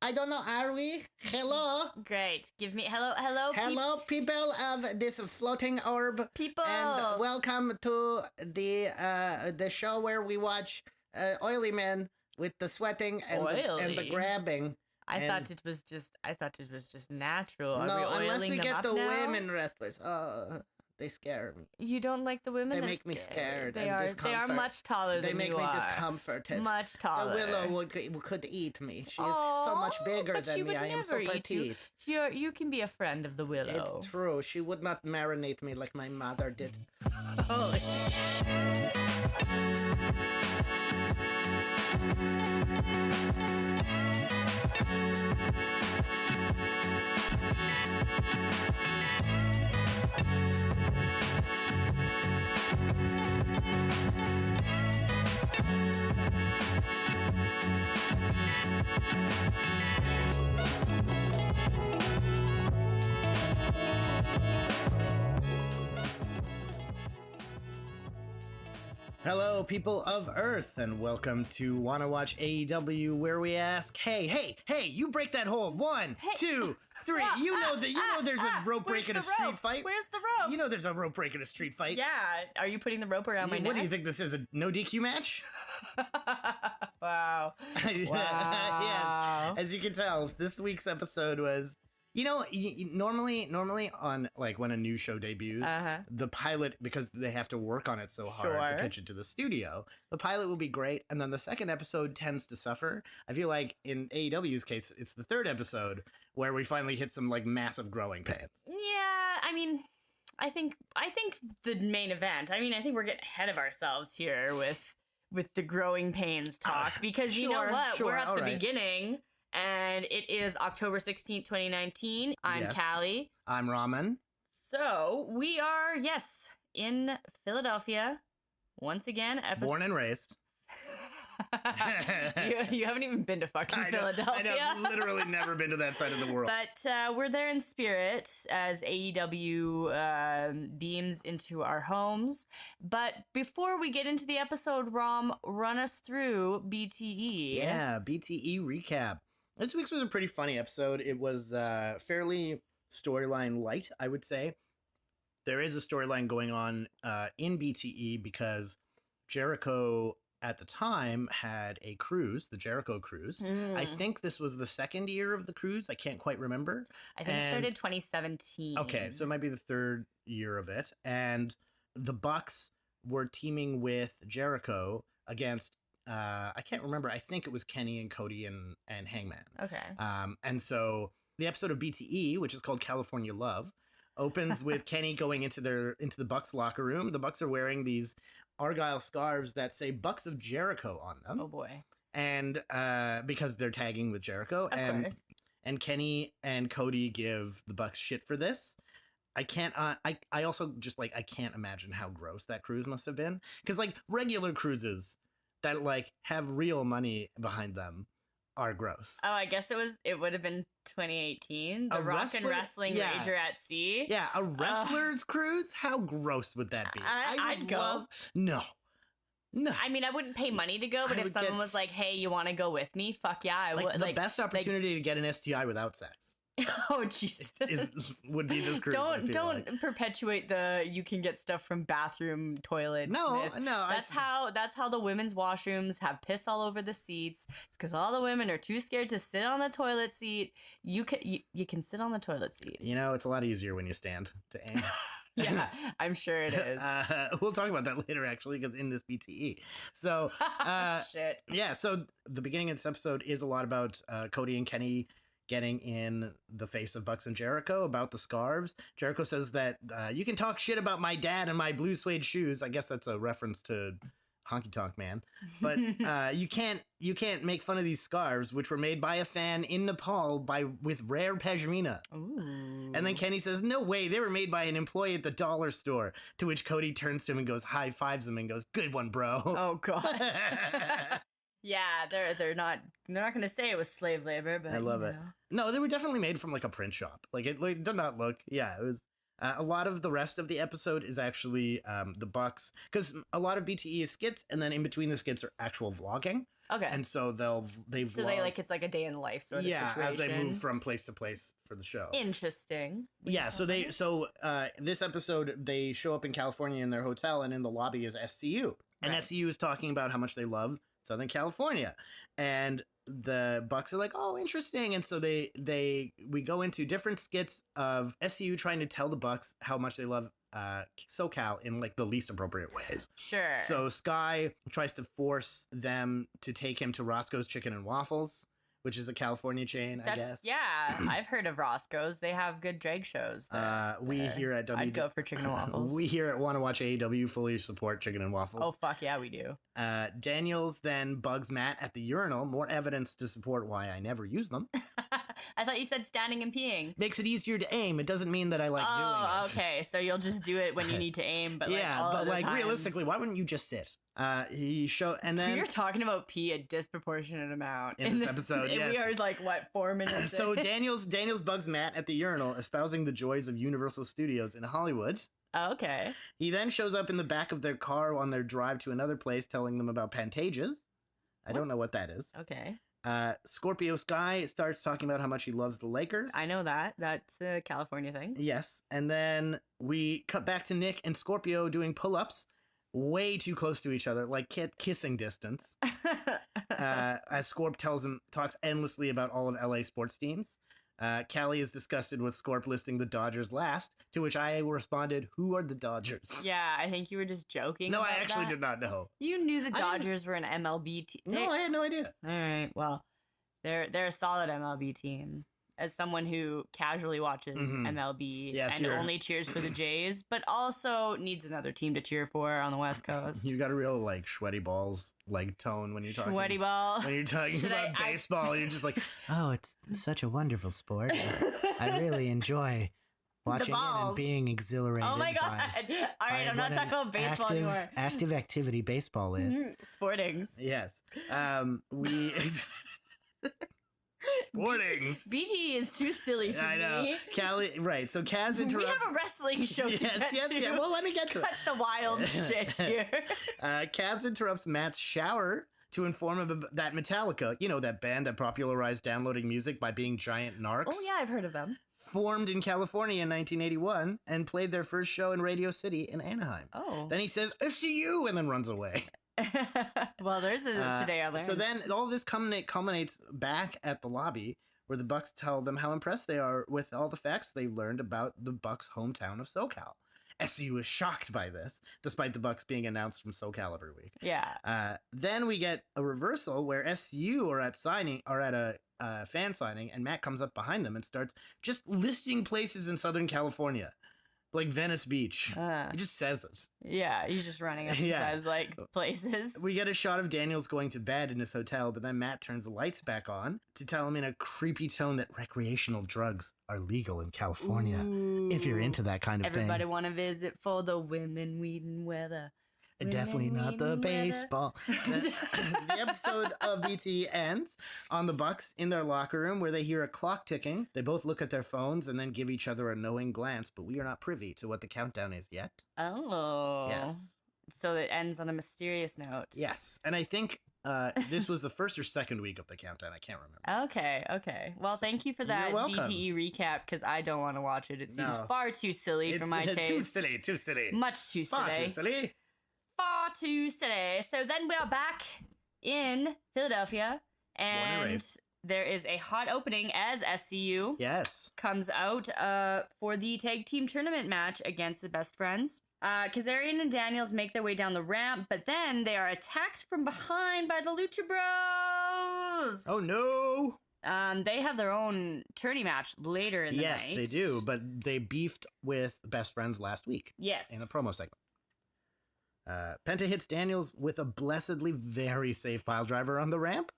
I don't know, are we? Hello? Great. Give me hello. Hello, people of this floating orb. People. And welcome to the show where we watch oily men with the sweating and the grabbing. I thought it was just natural. No, Are we unless we get the now? women wrestlers. They scare me. You don't like the women? They make me scared. They are much taller than you are. They make me discomforted. Much taller. Willow could eat me. She is so much bigger than me. I am so petite. You can be a friend of the Willow. It's true. She would not marinate me like my mother did. Holy. Hello, people of Earth, and welcome to WannaWatchAEW, where we ask, hey, you break that hold. 1, 2, 3. You know there's a rope break in a street fight. Where's the rope? You know there's a rope break in a street fight. Yeah. Are you putting the rope around my neck? What do you think this is, a no DQ match? Wow. Yes. As you can tell, this week's episode was, normally on, like, when a new show debuts, the pilot, because they have to work on it so hard to pitch it to the studio, the pilot will be great, and then the second episode tends to suffer. I feel like in AEW's case, it's the third episode where we finally hit some, like, massive growing pains. Yeah, I mean, I think the main event, I think we're getting ahead of ourselves here with the growing pains talk, because you know what? We're at the beginning. And it is October 16th, 2019. I'm Callie. I'm Ramen. So we are, in Philadelphia. Once again, born and raised. you haven't even been to fucking Philadelphia. I know, literally never been to that side of the world. But we're there in spirit as AEW beams into our homes. But before we get into the episode, Rom, run us through BTE. Yeah, BTE recap. This week's was a pretty funny episode. It was fairly storyline light, I would say. There is a storyline going on in BTE because Jericho at the time had a cruise, the Jericho cruise. I think this was the second year of the cruise. I can't quite remember. I think it started 2017. Okay, so it might be the third year of it. And the Bucks were teaming with Jericho against I can't remember. I think it was Kenny and Cody and Hangman. Okay. And so the episode of BTE, which is called California Love, opens with Kenny going into the Bucks locker room. The Bucks are wearing these Argyle scarves that say Bucks of Jericho on them. Oh boy. And because they're tagging with Jericho. Of course. And Kenny and Cody give the Bucks shit for this. I can't, I also just, like, I can't imagine how gross that cruise must have been. Because, like, regular cruises that, like, have real money behind them are gross. Oh, I guess it would have been 2018. The Rock and Wrestling Rager at Sea. Yeah, a wrestler's cruise? How gross would that be? I'd go. No. I wouldn't pay money to go, but if someone was like, hey, you want to go with me? Fuck yeah, I would. The best opportunity to get an STI without sex. Oh, Jesus. Would be this cruise. Don't perpetuate the you can get stuff from bathroom toilets. No. That's how the women's washrooms have piss all over the seats. It's because all the women are too scared to sit on the toilet seat. You can sit on the toilet seat. It's a lot easier when you stand to aim. Yeah, I'm sure it is. We'll talk about that later, actually, because in this BTE. So, shit. Yeah, so the beginning of this episode is a lot about Cody and Kenny getting in the face of Bucks and Jericho about the scarves. Jericho says that you can talk shit about my dad and my blue suede shoes. I guess that's a reference to Honky Tonk Man. But you can't make fun of these scarves, which were made by a fan in Nepal with rare pashmina. Ooh. And then Kenny says, no way, they were made by an employee at the dollar store. To which Cody turns to him and goes, high fives him and goes, good one, bro. Oh, God. Yeah, they're not going to say it was slave labor, but I love it. No, they were definitely made from, like, a print shop. Like, it did not look. Yeah, it was. A lot of the rest of the episode is actually the Bucks, because a lot of BTE is skits, and then in between the skits are actual vlogging. Okay. And so they vlog. So they it's like a day in the life sort of situation. Yeah, as they move from place to place for the show. Interesting. Yeah, so this episode they show up in California in their hotel, and in the lobby is SCU. And SCU is talking about how much they love Southern California. And the Bucks are like, oh, interesting. And so we go into different skits of SCU trying to tell the Bucks how much they love SoCal in like the least appropriate ways. Sure. So Sky tries to force them to take him to Roscoe's Chicken and Waffles, which is a California chain, I guess. Yeah, I've heard of Roscoe's. They have good drag shows there. We here at I'd go for Chicken and Waffles. We here at WannaWatchAEW fully support Chicken and Waffles. Oh, fuck yeah, we do. Daniels then bugs Matt at the urinal. More evidence to support why I never use them. I thought you said standing and peeing. Makes it easier to aim. It doesn't mean that I like doing it. Oh, okay. So you'll just do it when you need to aim, but realistically, why wouldn't you just sit? And then you're talking about pee a disproportionate amount in this episode. Yes. We are 4 minutes. So Daniels bugs Matt at the urinal, espousing the joys of Universal Studios in Hollywood. Oh, okay. He then shows up in the back of their car on their drive to another place, telling them about Pantages. I don't know what that is. Okay. Scorpio Sky starts talking about how much he loves the Lakers. I know that. That's a California thing. Yes. And then we cut back to Nick and Scorpio doing pull-ups way too close to each other, like kissing distance. As Scorp talks endlessly about all of LA sports teams. Callie is disgusted with Scorp listing the Dodgers last, to which I responded, who are the Dodgers? Yeah, I think you were just joking. No, I actually did not know. You knew the Dodgers were an MLB team. No, I had no idea. All right, well, they're a solid MLB team. As someone who casually watches MLB and only cheers for the Jays, but also needs another team to cheer for on the West Coast. You got a real sweaty balls tone when you're talking. Sweaty ball. When you're talking about baseball, you're just like, oh, it's such a wonderful sport. I really enjoy watching it and being exhilarated. Oh my god! All right, I'm not talking about baseball anymore. Active activity baseball is. Sportings. Yes. Sportings. BT is too silly for me. I know. Callie, right. So Kaz interrupts. We have a wrestling show to get to. Yeah. Well, let me get to it. Cut the wild shit here. Kaz interrupts Matt's shower to inform him that Metallica, that band that popularized downloading music by being giant narcs. Oh, yeah, I've heard of them. Formed in California in 1981 and played their first show in Radio City in Anaheim. Oh. Then he says, I see you, and then runs away. Well, there's a Today I Learned. So then all this culminates back at the lobby where the Bucks tell them how impressed they are with all the facts they've learned about the Bucks' hometown of SoCal. SCU is shocked by this, despite the Bucks being announced from SoCal every week. Yeah. Then we get a reversal where SCU are at a fan signing, and Matt comes up behind them and starts just listing places in Southern California. Like Venice Beach. He just says it. Yeah, he's just running up and says, places. We get a shot of Daniels going to bed in his hotel, but then Matt turns the lights back on to tell him in a creepy tone that recreational drugs are legal in California. Ooh. If you're into that kind of Everybody thing. Everybody want to visit for the women, weed, and weather. Definitely not the baseball. The episode of BT ends on the Bucks in their locker room where they hear a clock ticking. They both look at their phones and then give each other a knowing glance, but we are not privy to what the countdown is yet. Oh. Yes. So it ends on a mysterious note. Yes. And I think this was the first or second week of the countdown. I can't remember. Okay. Well, thank you for that BTE recap, because I don't want to watch it. It seems far too silly for my taste. Too silly. Much too silly. Far too silly. Far too silly. So then we are back in Philadelphia, and there is a hot opening as SCU comes out for the tag team tournament match against the Best Friends. Kazarian and Daniels make their way down the ramp, but then they are attacked from behind by the Lucha Bros. Oh no! They have their own tourney match later in the night. Yes, they do, but they beefed with Best Friends last week. Yes. In a promo segment. Penta hits Daniels with a blessedly very safe pile driver on the ramp.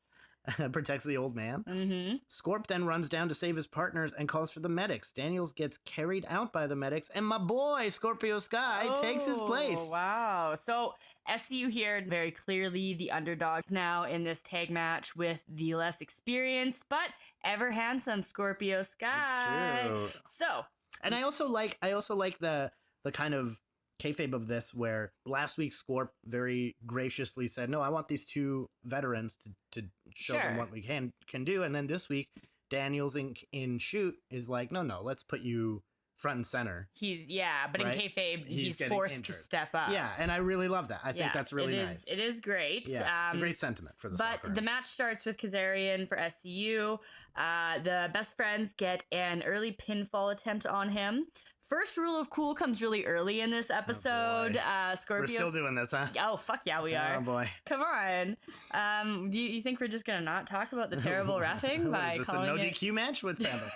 Protects the old man. Mm-hmm. Scorp then runs down to save his partners and calls for the medics. Daniels gets carried out by the medics, and my boy, Scorpio Sky, takes his place. Wow. So SCU here, very clearly the underdogs now in this tag match with the less experienced, but ever handsome Scorpio Sky. It's true. So. And I also like the kind of kayfabe of this where last week Scorp very graciously said, no, I want these two veterans to show them what we can do. And then this week, Daniels in Shoot is like, no, let's put you front and center. But in kayfabe, he's forced to step up. Yeah, and I I really love that. I think that's really nice. It is great. Yeah, it's a great sentiment for the But the match starts with Kazarian for SCU. The best friends get an early pinfall attempt on him. First rule of cool comes really early in this episode. Scorpio. We're still doing this, huh? Oh, fuck yeah, we are. Oh, boy. Come on. Do you think we're just going to not talk about the terrible reffing by calling a no DQ match? What's happening?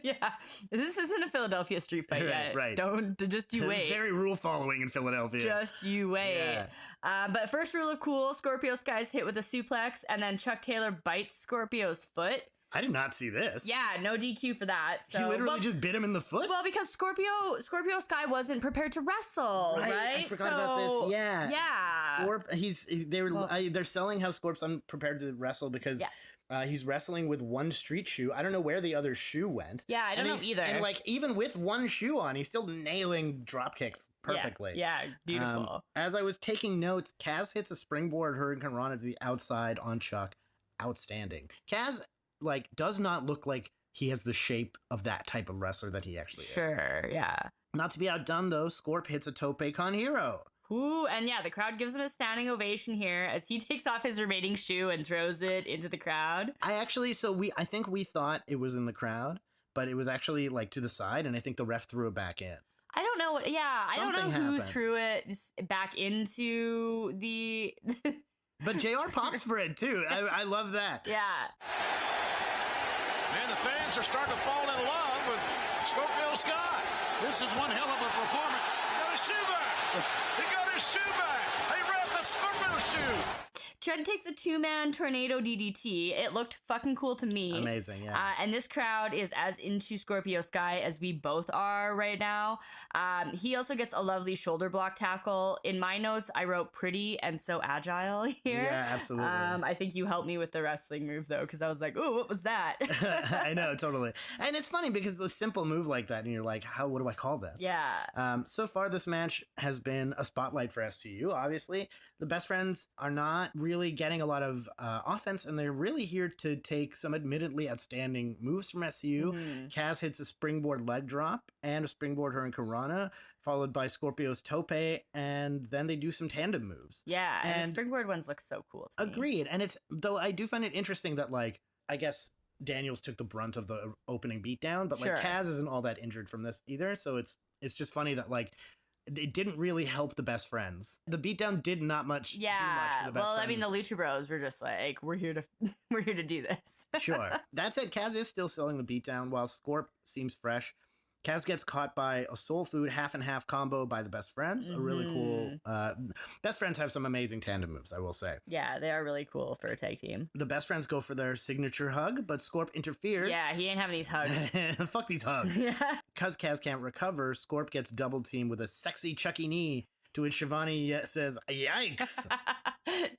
Yeah, this isn't a Philadelphia street fight yet. Right. Just you wait. Very rule following in Philadelphia. Just you wait. Yeah. But first rule of cool, Scorpio Sky's hit with a suplex, and then Chuck Taylor bites Scorpio's foot. I did not see this. Yeah, no DQ for that. So, he literally just bit him in the foot? Well, because Scorpio Sky wasn't prepared to wrestle, right? I forgot about this. Yeah. Yeah. Scorp, they're selling how Scorp's unprepared to wrestle because he's wrestling with one street shoe. I don't know where the other shoe went. Yeah, I don't know either. And even with one shoe on, he's still nailing drop kicks perfectly. Yeah, beautiful. As I was taking notes, Kaz hits a springboard Hurricane Rana to the outside on Chuck. Outstanding. Kaz does not look like he has the shape of that type of wrestler that he actually is. Sure, yeah. Not to be outdone, though, Scorp hits a tope con hero. Ooh, and the crowd gives him a standing ovation here as he takes off his remaining shoe and throws it into the crowd. I think we thought it was in the crowd, but it was actually to the side, and I think the ref threw it back in. I don't know. I don't know who threw it back into the... But JR pops for it, too. I love that. Yeah. And the fans are starting to fall in love with Scorpio Sky. This is one hell of a performance. He got his shoe back. He got his shoe back. Hey, ref, that's Scorpio's shoe. Trent takes a two-man tornado DDT. It looked fucking cool to me. Amazing, yeah. And this crowd is as into Scorpio Sky as we both are right now. He also gets a lovely shoulder block tackle. In my notes, I wrote pretty and so agile here. Yeah, absolutely. I think you helped me with the wrestling move, though, because I was like, ooh, what was that? I know, totally. And it's funny because the simple move like that, and you're like, what do I call this? Yeah. So far, this match has been a spotlight for STU, obviously. The best friends are not really getting a lot of offense, and they're really here to take some admittedly outstanding moves from SCU. Mm-hmm. Kaz hits a springboard leg drop and a springboard Hurricane Rana, followed by Scorpio's tope, and then they do some tandem moves. Yeah, and the springboard ones look so cool to me. Agreed. And though I do find it interesting that, I guess Daniels took the brunt of the opening beatdown, but sure. Kaz isn't all that injured from this either, so it's just funny that, it didn't really help the best friends. The beatdown did not do much for the best friends. Well, I mean, the Lucha Bros were just like, we're here to do this. Sure. That said, Kaz is still selling the beatdown while Scorp seems fresh. Kaz gets caught by a soul food half and half combo by the best friends. Mm-hmm. A really cool. Best friends have some amazing tandem moves, I will say. Yeah, they are really cool for a tag team. The best friends go for their signature hug, but Scorp interferes. Yeah, he ain't having these hugs. Fuck these hugs. Yeah. Because Kaz can't recover, Scorp gets double teamed with a sexy Chucky knee, to which Shivani says, "Yikes!"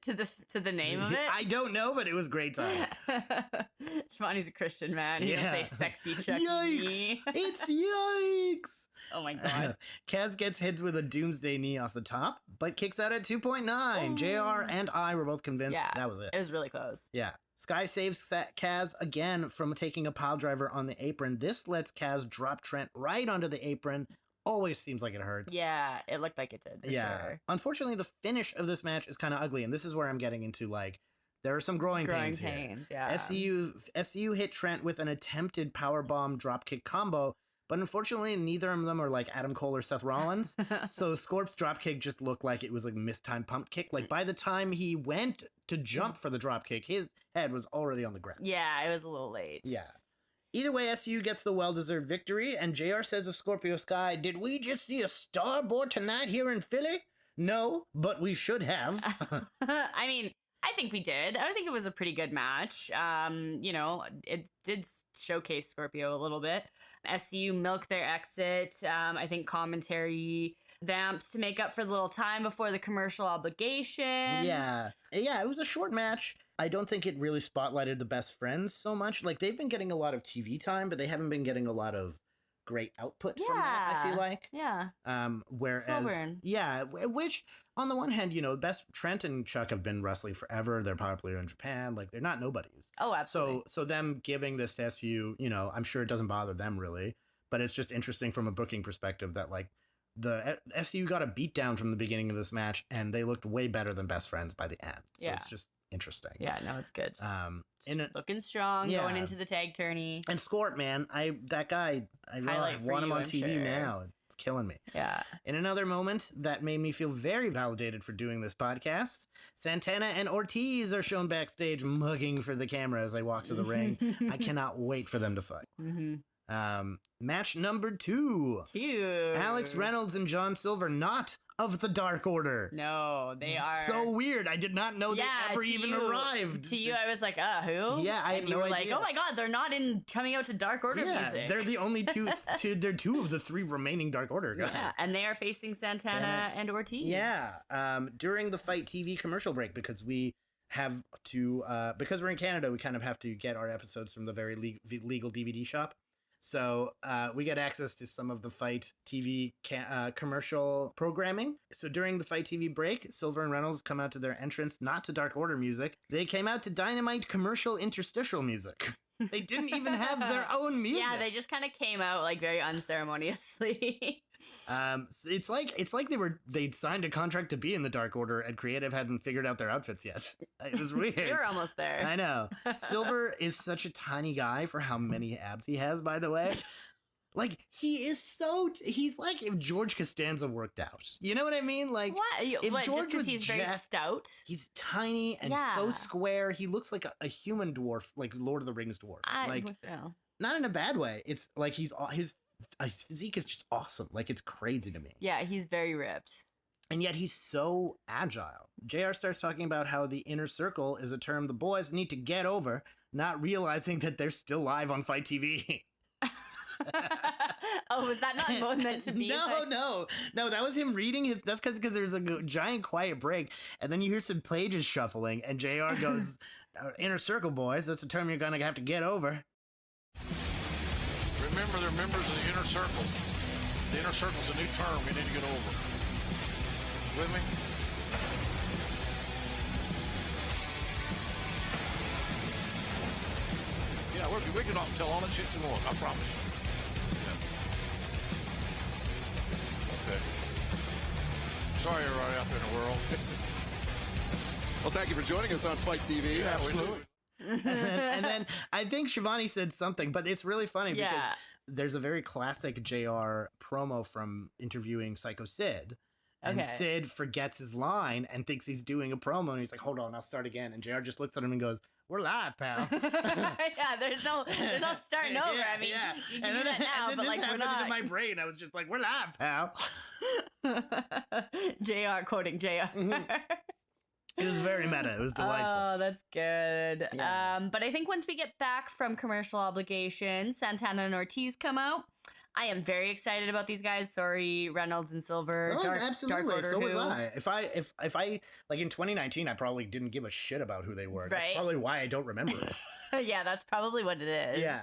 to the name of it. I don't know, but it was great time. Shivani's a Christian man. He didn't say sexy Chucky. Yikes! It's yikes! Oh my god. Kaz gets hit with a doomsday knee off the top, but kicks out at 2.9. JR and I were both convinced that was it. It was really close. Yeah. Sky saves Kaz again from taking a pile driver on the apron. This lets Kaz drop Trent right onto the apron. Always seems like it hurts. Yeah, it looked like it did, for sure. Unfortunately, the finish of this match is kind of ugly, and this is where I'm getting into, there are some growing pains here. Yeah. SCU hit Trent with an attempted powerbomb dropkick combo, but unfortunately, neither of them are Adam Cole or Seth Rollins. So Scorp's dropkick just looked like it was a mistimed pump kick. By the time he went to jump for the dropkick, his head was already on the ground. Yeah, it was a little late. Yeah. Either way, SCU gets the well-deserved victory, and JR says of Scorpio Sky, "Did we just see a starboard tonight here in Philly? No, but we should have." I mean, I think we did. I think it was a pretty good match. It did showcase Scorpio a little bit. SCU milked their exit. I think commentary vamped to make up for the little time before the commercial obligation. Yeah, it was a short match. I don't think it really spotlighted the best friends so much. They've been getting a lot of TV time, but they haven't been getting a lot of great output from that, I feel like. Yeah. Whereas, Slow burn. yeah, which on the one hand, Trent and Chuck have been wrestling forever. They're popular in Japan. Like, they're not nobodies. Oh, absolutely. So them giving this to SU, I'm sure it doesn't bother them really, but it's just interesting from a booking perspective that like the SU got a beat down from the beginning of this match and they looked way better than best friends by the end. So it's just interesting. Yeah, no, it's good. Looking strong going into the tag tourney. And Scort, man, I want him on TV now. It's killing me. Yeah. In another moment that made me feel very validated for doing this podcast, Santana and Ortiz are shown backstage mugging for the camera as they walk to the ring. I cannot wait for them to fight. Match number 2. Alex Reynolds and John Silver, not of the Dark Order. No, they are. So weird. I did not know they ever even arrived. To you, I was like, who? Yeah, I had no idea. You were like, oh my God, they're not coming out to Dark Order music. They're the only they're 2 of the 3 remaining Dark Order guys. Yeah, and they are facing Santana and Ortiz. Yeah, during the Fight TV commercial break, because we have to, because we're in Canada, we kind of have to get our episodes from the very legal DVD shop. So we get access to some of the Fight TV commercial programming. So during the Fight TV break, Silver and Reynolds come out to their entrance, not to Dark Order music. They came out to Dynamite commercial interstitial music. They didn't even have their own music. Yeah, they just kind of came out like very unceremoniously. It's like they'd signed a contract to be in the Dark Order and creative hadn't figured out their outfits yet. It was weird. We were almost there. I know. Silver is such a tiny guy for how many abs he has, by the way. Like, he's like if George Costanza worked out. You know what I mean? Like, what? If George just was he's very stout? He's tiny and so square. He looks like a human dwarf, like Lord of the Rings dwarf. Not in a bad way. It's like his physique is just awesome. Like, it's crazy to me. Yeah, he's very ripped. And yet he's so agile. JR starts talking about how the inner circle is a term the boys need to get over, not realizing that they're still live on Fight TV. Oh, was that not meant to be? No, that was him reading his. That's because there's a giant quiet break, and then you hear some pages shuffling, and JR goes, "Inner circle, boys. That's a term you're gonna have to get over." Remember, they're members of the inner circle. The inner circle's a new term we need to get over. With me? Yeah, we can all tell all that shit you want. I promise you. Okay. Sorry, everybody out there in the world. Well, thank you for joining us on Fight TV. Yeah, absolutely. And then I think Shivani said something, but it's really funny because there's a very classic JR promo from interviewing Psycho Sid. And Sid forgets his line and thinks he's doing a promo, and he's like, hold on, I'll start again. And JR just looks at him and goes, "We're live, pal." Yeah, there's no starting over. I mean, you can do that now, but like, we're not. In my brain, I was just like, "We're live, pal." JR quoting JR. It was very meta. It was delightful. Oh, that's good. Yeah. But I think once we get back from commercial obligations, Santana and Ortiz come out. I am very excited about these guys. Sorry, Reynolds and Silver. Oh, absolutely. Dark Order, so was I. If I like in 2019, I probably didn't give a shit about who they were. Right. That's probably why I don't remember it. Yeah, that's probably what it is. Yeah.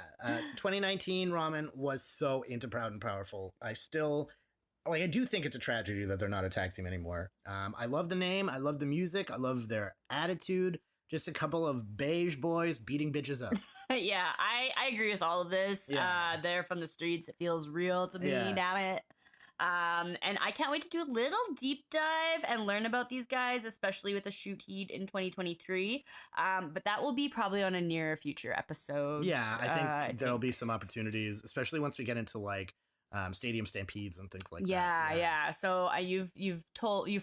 2019 Ramen was so into Proud and Powerful. I do think it's a tragedy that they're not a tag team anymore. I love the name. I love the music. I love their attitude. Just a couple of beige boys beating bitches up. Yeah, I agree with all of this. Yeah. They're from the streets. It feels real to me, damn it. And I can't wait to do a little deep dive and learn about these guys, especially with the Shoot Heat in 2023. But that will be probably on a near future episode. Yeah, I think there'll be some opportunities, especially once we get into like stadium stampedes and things like that. Yeah. So you've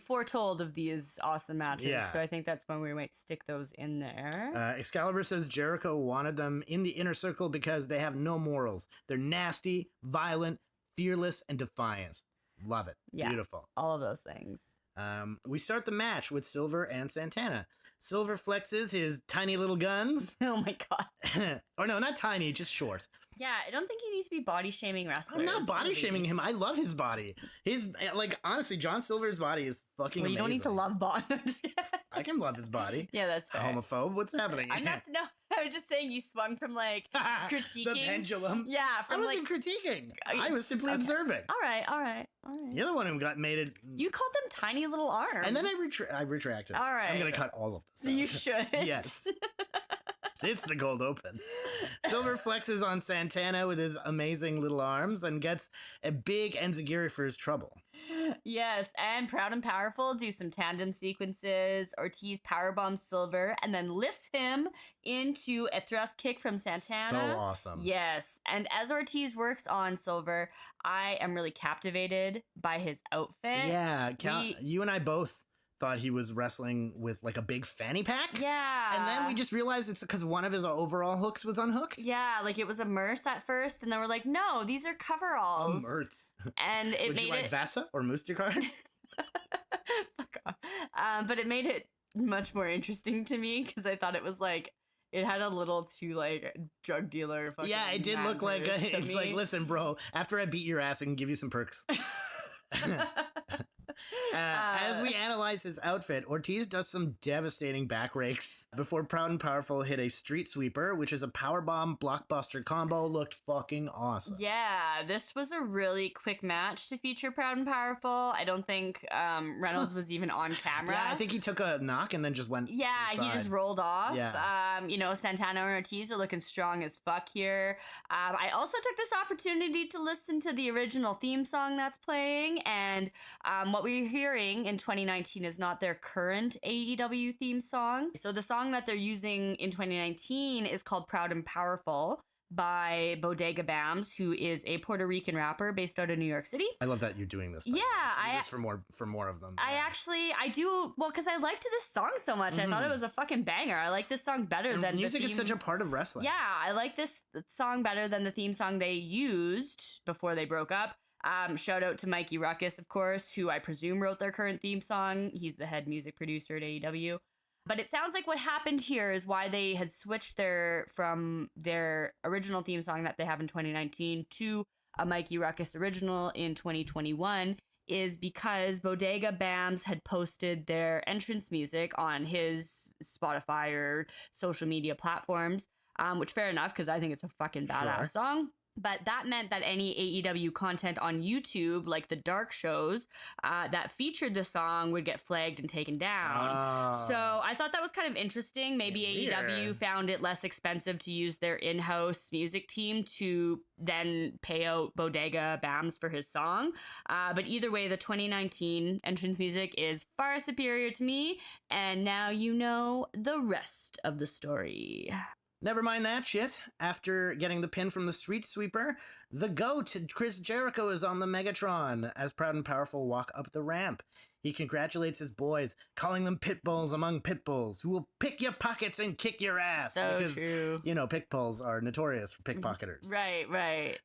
foretold of these awesome matches. Yeah. So I think that's when we might stick those in there. Excalibur says Jericho wanted them in the inner circle because they have no morals. They're nasty, violent, fearless, and defiant. Love it. Yeah, beautiful. All of those things. We start the match with Silver and Santana. Silver flexes his tiny little guns. Oh my God. Or no, not tiny, just short. Yeah, I don't think you need to be body shaming wrestlers. I'm not body shaming him. I love his body. His honestly, John Silver's body is fucking amazing. You don't need to love Bond. I can love his body. Yeah, that's fair. Homophobe. What's happening? I'm not. No, I was just saying you swung from like critiquing. The pendulum. Yeah. I wasn't critiquing. I was simply observing. All right. You're the one who made it. You called them tiny little arms. And then I retracted. All right. I'm going to cut all of this out. You should. Yes. It's the cold open. Silver flexes on Santana with his amazing little arms and gets a big enziguri for his trouble. Yes, and Proud and Powerful do some tandem sequences. Ortiz powerbombs Silver and then lifts him into a thrust kick from Santana. So awesome. Yes, and as Ortiz works on Silver, I am really captivated by his outfit. Yeah, you and I both thought he was wrestling with like a big fanny pack. Yeah. And then we just realized it's because one of his overall hooks was unhooked. Yeah, like it was a Merce at first, and then we're like, no, these are coveralls. A Merce. And it Would made you like Vasa or Mustikard? Fuck off. But it made it much more interesting to me because I thought it was like, it had a little too like drug dealer. Yeah, it did look like it's like, listen, bro, after I beat your ass, I can give you some perks. As we analyze his outfit, Ortiz does some devastating back rakes before Proud and Powerful hit a street sweeper, which is a powerbomb blockbuster combo. Looked fucking awesome. Yeah, this was a really quick match to feature Proud and Powerful. I don't think Reynolds was even on camera. Yeah, I think he took a knock and then just went. Yeah, he just rolled off. Yeah. Santana and Ortiz are looking strong as fuck here. I also took this opportunity to listen to the original theme song that's playing, and what we're hearing in 2019 is not their current AEW theme song. So the song that they're using in 2019 is called Proud and Powerful by Bodega Bams, who is a Puerto Rican rapper based out of New York City. I love that you're doing this. Yeah, do this for more of them. I do, well, because I liked this song so much. Mm-hmm. I thought it was a fucking banger. I like this song better than music is such a part of wrestling. Yeah, I like this song better than the theme song they used before they broke up. Shout out to Mikey Ruckus, of course, who I presume wrote their current theme song. He's the head music producer at AEW. But it sounds like what happened here is why they had switched from their original theme song that they have in 2019 to a Mikey Ruckus original in 2021 is because Bodega Bams had posted their entrance music on his Spotify or social media platforms, which fair enough, because I think it's a fucking badass song. But that meant that any AEW content on YouTube, like the dark shows that featured the song, would get flagged and taken down. So I thought that was kind of interesting. Maybe AEW found it less expensive to use their in-house music team to then pay out Bodega Bams for his song. But either way, the 2019 entrance music is far superior to me. And now you know the rest of the story. Never mind that shit. After getting the pin from the street sweeper, the GOAT, Chris Jericho, is on the Megatron as Proud and Powerful walk up the ramp. He congratulates his boys, calling them pit bulls among pit bulls who will pick your pockets and kick your ass. So because, true. You know, pit bulls are notorious for pickpocketers. Right.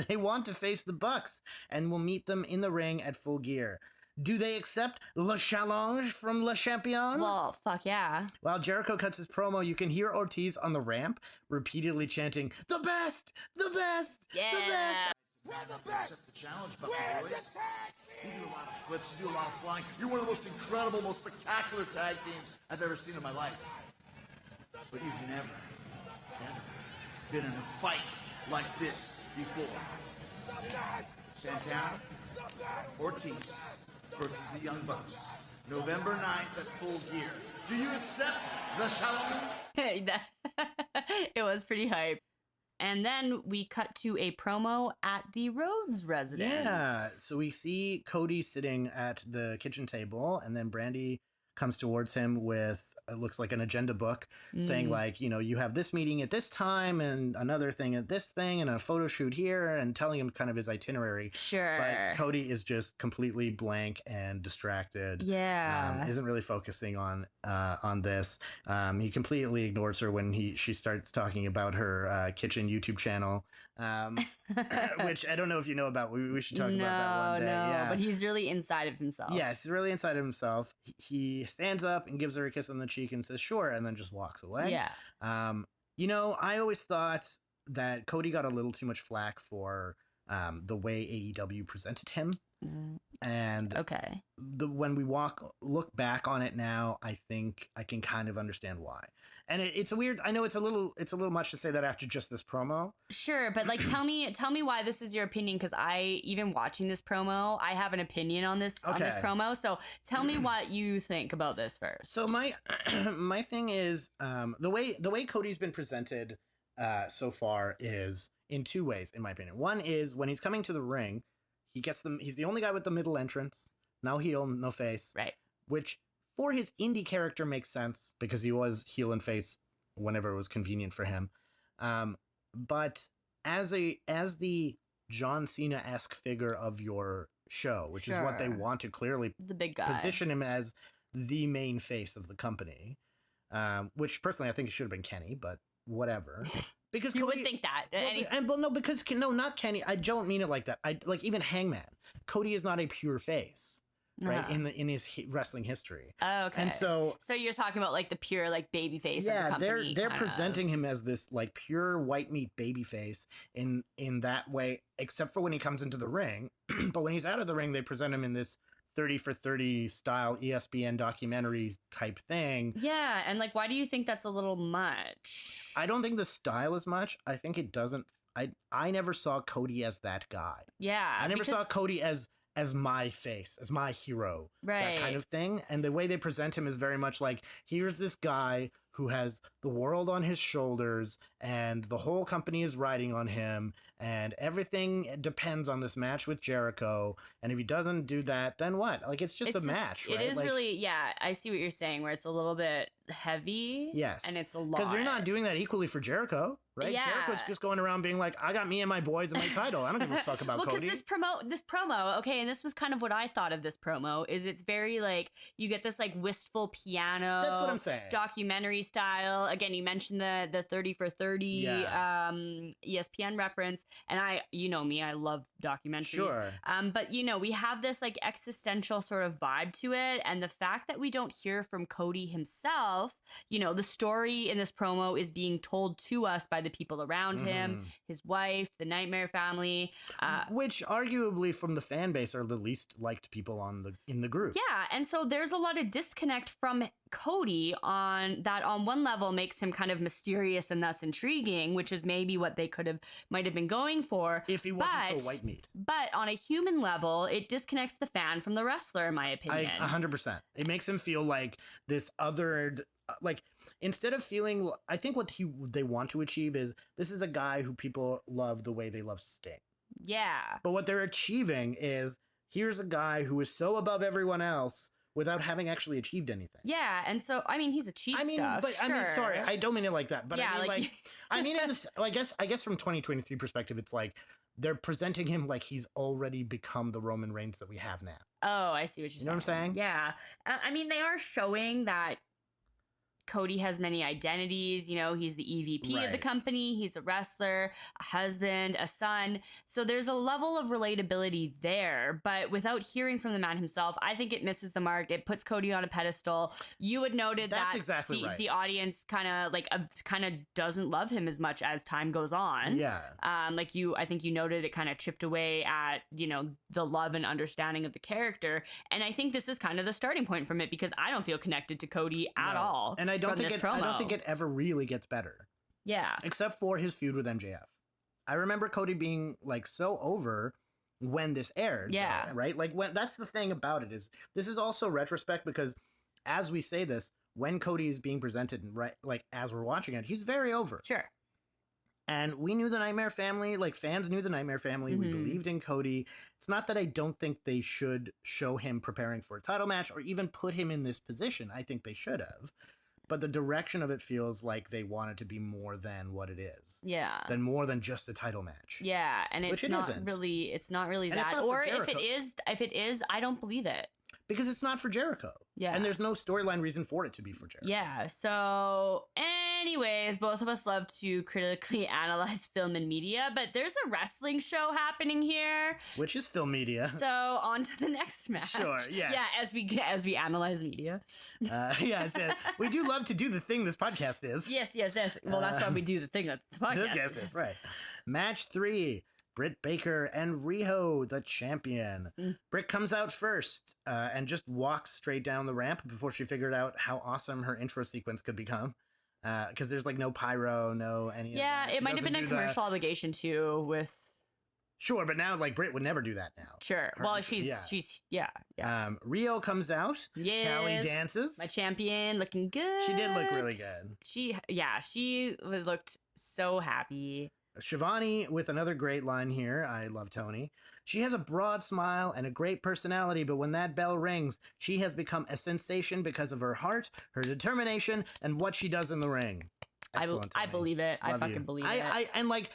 They want to face the Bucks and will meet them in the ring at Full Gear. Do they accept Le Challenge from Le Champion? Well, fuck yeah. While Jericho cuts his promo, you can hear Ortiz on the ramp repeatedly chanting, "The best! The best! Yeah. The best!" We're the best! Accept the challenge, We're boys. the tag You team! do a lot of flips, you do a lot of flying. You're one of the most incredible, most spectacular tag teams I've ever seen in my life. But you've never been in a fight like this before. The best! Santana, The best! Ortiz versus the Young Bucks. November 9th at Full Gear. Do you accept the challenge? It was pretty hype. And then we cut to a promo at the Rhodes residence. Yeah, so we see Cody sitting at the kitchen table, and then Brandy comes towards him with, it looks like an agenda book, saying like, you know, you have this meeting at this time and another thing at this thing and a photo shoot here, and telling him kind of his itinerary. Sure. But Cody is just completely blank and distracted. Yeah. Isn't really focusing on this. He completely ignores her when she starts talking about her kitchen YouTube channel, which I don't know if you know about. We should talk about that one day. Yeah. But he's really inside of himself. Yes, he's really inside of himself. He stands up and gives her a kiss on the cheek and says, "Sure," and then just walks away. Yeah. You know, I always thought that Cody got a little too much flack for the way AEW presented him. And okay. when we look back on it now, I think I can kind of understand why. And it's a weird. I know it's a little much to say that after just this promo. Sure, but like, tell me why this is your opinion, because even watching this promo, I have an opinion on this promo. So tell me what you think about this first. So my my thing is the way Cody's been presented so far is in two ways, in my opinion. One is when he's coming to the ring, he's the only guy with the middle entrance. No heel, no face. Right. Which for his indie character makes sense because he was heel and face whenever it was convenient for him. But as the John Cena-esque figure of your show, which is what they want to clearly the big guy. Position him as the main face of the company, which personally I think it should have been Kenny, but whatever. Because you would think that. Not Kenny. I don't mean it like that. I like even Hangman. Cody is not a pure face, right? In his wrestling history. Oh, okay. And so you're talking about like the pure like baby face of the company. they're presenting him as this like pure white meat baby face in that way, except for when he comes into the ring. But when he's out of the ring, they present him in this 30 for 30 style ESPN documentary type thing. Yeah, and like, why do you think that's a little much? I don't think the style is much. I think it doesn't. I never saw Cody as that guy. Yeah, I never saw Cody as my face, as my hero, right? That kind of thing. And the way they present him is very much like, here's this guy who has the world on his shoulders and the whole company is riding on him and everything depends on this match with Jericho. And if he doesn't do that, then what? Like, it's just a match, right? It is really, yeah, I see what you're saying, where it's a little bit heavy. Yes. And it's a lot. Because they're not doing that equally for Jericho, right? Yeah. Jericho's just going around being like, I got me and my boys and my title. I don't give a fuck about Cody. Because this promo, okay, and this was kind of what I thought of this promo, is it's very like, you get this like wistful piano. That's what I'm saying. Documentary style. Again, you mentioned the 30 for 30 ESPN reference, and you know me, I love documentaries. Sure. But we have this like existential sort of vibe to it, and the fact that we don't hear from Cody himself, the story in this promo is being told to us by the people around him, his wife, the Nightmare family, which arguably from the fan base are the least liked people in the group. Yeah, and so there's a lot of disconnect from Cody on one level makes him kind of mysterious and thus intriguing, which is maybe what they might have been going for if he wasn't so white meat. But on a human level, it disconnects the fan from the wrestler, in my opinion. 100%. It makes him feel like this othered, like instead of feeling, I think what they want to achieve is this is a guy who people love the way they love Sting. Yeah. But what they're achieving is here's a guy who is so above everyone else without having actually achieved anything. Yeah, and so he's achieved stuff. But sure. Sorry, I don't mean it like that. But yeah, I mean in this. I guess from 2023 perspective, it's like they're presenting him like he's already become the Roman Reigns that we have now. Oh, I see what you're saying. You know what I'm saying? Yeah, they are showing that Cody has many identities. He's the EVP of the company. He's a wrestler, a husband, a son. So there's a level of relatability there. But without hearing from the man himself, I think it misses the mark. It puts Cody on a pedestal. You had noted That's exactly right. The audience kind of doesn't love him as much as time goes on. Yeah. I think you noted it kind of chipped away at the love and understanding of the character. And I think this is kind of the starting point from it, because I don't feel connected to Cody at all. And I don't think it ever really gets better. Yeah. Except for his feud with MJF. I remember Cody being like so over when this aired. Yeah. Though, right? Like that's the thing about it is this is also retrospect, because as we say this, when Cody is being presented as we're watching it, he's very over. Sure. And we knew the Nightmare family, like fans knew the Nightmare family. Mm-hmm. We believed in Cody. It's not that I don't think they should show him preparing for a title match or even put him in this position. I think they should have. But the direction of it feels like they want it to be more than what it is. Yeah. Than more than just a title match. Yeah, and it's not really and that. Or if it is, I don't believe it. Because it's not for Jericho. Yeah. And there's no storyline reason for it to be for Jericho. Yeah. So anyways, both of us love to critically analyze film and media, but there's a wrestling show happening here. Which is film media. So on to the next match. Sure, yes. Yeah, as we analyze media. We do love to do the thing this podcast is. Yes. Well, that's why we do the thing that the podcast is. Right. Match 3. Britt Baker and Riho, the champion. Britt comes out first and just walks straight down the ramp before she figured out how awesome her intro sequence could become. because there's like no pyro, no any. Yeah, it might have been a commercial obligation too with. Sure, but now like Britt would never do that now. Sure. Well, she's Rio comes out. Yes. Callie dances. My champion, looking good. She did look really good. She looked so happy. Shivani with another great line here. I love Tony. She has a broad smile and a great personality, but when that bell rings, she has become a sensation because of her heart, her determination, and what she does in the ring. Excellent, I believe it. Love I fucking you. believe it. And like,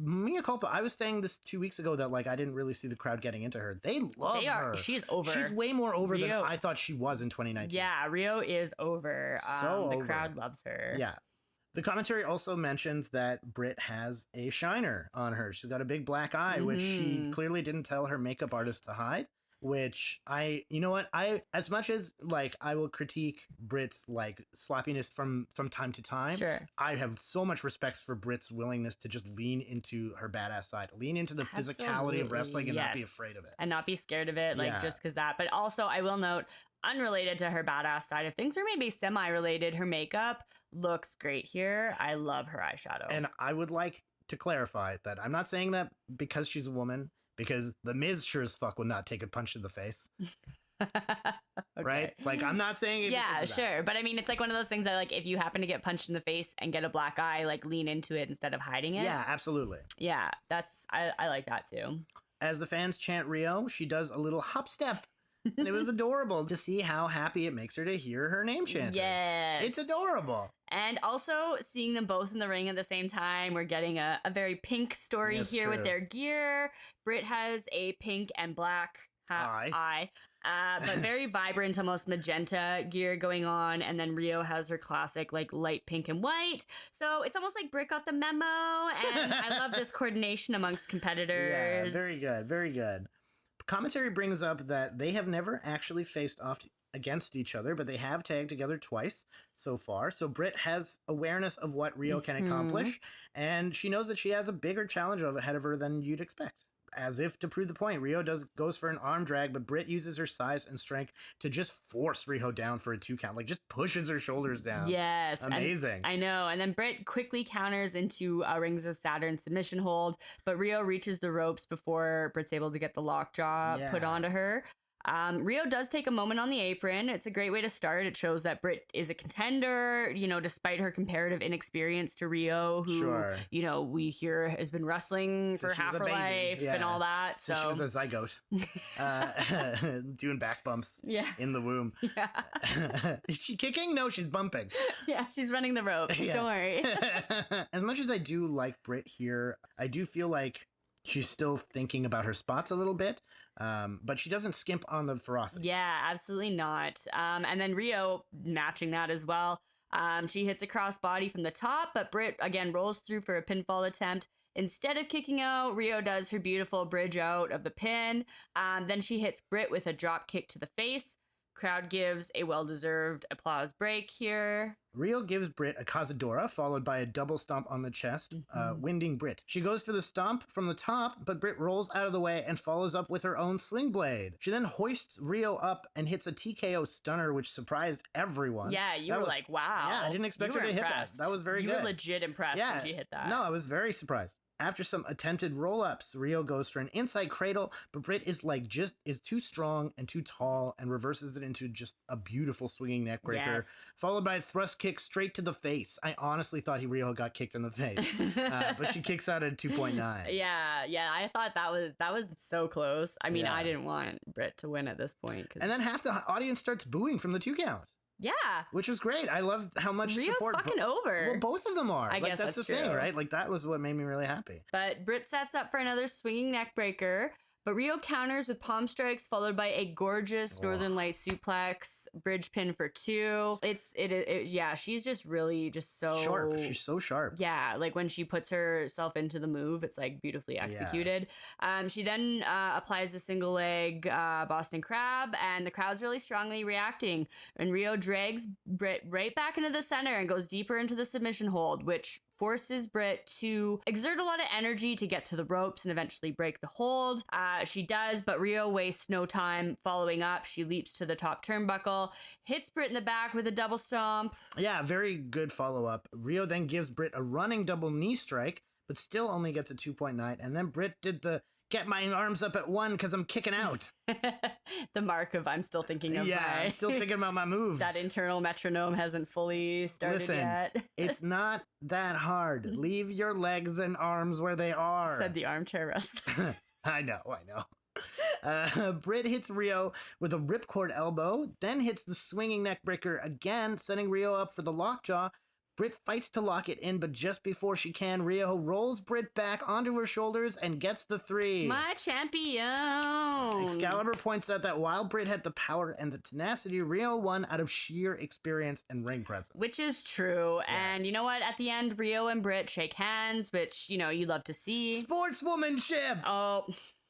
mea culpa, I was saying this 2 weeks ago that like I didn't really see the crowd getting into her. They love her. She's over. She's way more over than I thought she was in 2019. Yeah, Rio is over. So the crowd loves her. Yeah. The commentary also mentions that Britt has a shiner on her. She's got a big black eye, which she clearly didn't tell her makeup artist to hide. Which you know what, as much as like I will critique Britt's like sloppiness from time to time, sure, I have so much respect for Britt's willingness to just lean into her badass side, lean into the physicality of wrestling and not be afraid of it. And not be scared of it, like just because that. But also, I will note, unrelated to her badass side of things, or maybe semi-related, her makeup looks great here. I love her eyeshadow. And I would like to clarify that I'm not saying that because she's a woman, because The Miz sure as fuck would not take a punch in the face. Okay. Right? Like, I'm not saying it. Yeah, sure. But I mean, it's like one of those things that, like, if you happen to get punched in the face and get a black eye, like, lean into it instead of hiding it. Yeah, absolutely. Yeah, I like that too. As the fans chant Rio, she does a little hop step. And it was adorable to see how happy it makes her to hear her name chanted. Yes. It's adorable. And also seeing them both in the ring at the same time. We're getting a very pink story here with their gear. Britt has a pink and black eye. But very vibrant, almost magenta gear going on. And then Rio has her classic like light pink and white. So it's almost like Britt got the memo. And I love this coordination amongst competitors. Yeah, very good. Very good. Commentary brings up that they have never actually faced off against each other, but they have tagged together twice so far. So Britt has awareness of what Rio can accomplish, and she knows that she has a bigger challenge ahead of her than you'd expect. As if to prove the point, Rio goes for an arm drag, but Britt uses her size and strength to just force Rio down for a 2 count. Like, just pushes her shoulders down. Yes. Amazing. I know. And then Britt quickly counters into a Rings of Saturn submission hold, but Rio reaches the ropes before Britt's able to get the lockjaw put onto her. Rio does take a moment on the apron. It's a great way to start. It shows that Britt is a contender, you know, despite her comparative inexperience to Rio, who, you know, we hear has been wrestling for half her life and all that. So she was a zygote, doing back bumps in the womb. Yeah. Is she kicking? No, she's bumping. Yeah, she's running the ropes. Don't worry. As much as I do like Britt here, I do feel like she's still thinking about her spots a little bit. But she doesn't skimp on the ferocity. Yeah, absolutely not. And then Rio matching that as well. She hits a crossbody from the top, but Britt again rolls through for a pinfall attempt. Instead of kicking out, Rio does her beautiful bridge out of the pin. Then she hits Britt with a drop kick to the face. Crowd gives a well-deserved applause break here. Rio gives Britt a Cazadora, followed by a double stomp on the chest, winding Britt. She goes for the stomp from the top, but Britt rolls out of the way and follows up with her own sling blade. She then hoists Rio up and hits a TKO stunner, which surprised everyone. Yeah, you were like, wow. Yeah, I didn't expect her to hit that. That was very good. You were legit impressed when she hit that. No, I was very surprised. After some attempted roll-ups, Rio goes for an inside cradle, but Britt is too strong and too tall and reverses it into just a beautiful swinging neckbreaker, followed by a thrust kick straight to the face. I honestly thought Rio got kicked in the face, but she kicks out at 2.9. Yeah, I thought that was so close. I mean, I didn't want Britt to win at this point. And then half the audience starts booing from the 2 count. Yeah. Which was great. I love how much Rio's support. Fucking over. Well, both of them are. I guess that's the true. thing, right? Like, that was what made me really happy. But Britt sets up for another swinging neck breaker, but Rio counters with palm strikes, followed by a gorgeous Northern Light suplex, bridge pin for 2. Yeah, she's just really just so sharp. She's so sharp. Yeah, like when she puts herself into the move, it's like beautifully executed. She then applies a single leg Boston Crab, and the crowd's really strongly reacting. And Rio drags Britt right back into the center and goes deeper into the submission hold, which forces Britt to exert a lot of energy to get to the ropes and eventually break the hold. She does, but Rio wastes no time following up. She leaps to the top turnbuckle, hits Britt in the back with a double stomp. Yeah, very good follow-up. Rio then gives Britt a running double knee strike, but still only gets a 2.9. And then Britt did the get my arms up at 1 because I'm kicking out. The mark of I'm still thinking of I'm still thinking about my moves. That internal metronome hasn't fully started yet. It's not that hard. Leave your legs and arms where they are. Said the armchair wrestler. I know. Britt hits Rio with a ripcord elbow, then hits the swinging neck breaker again, setting Rio up for the lockjaw. Britt fights to lock it in, but just before she can, Rio rolls Britt back onto her shoulders and gets the 3. My champion! Excalibur points out that while Britt had the power and the tenacity, Rio won out of sheer experience and ring presence. Which is true. Yeah. And you know what? At the end, Rio and Britt shake hands, which, you love to see. Sportswomanship! Oh...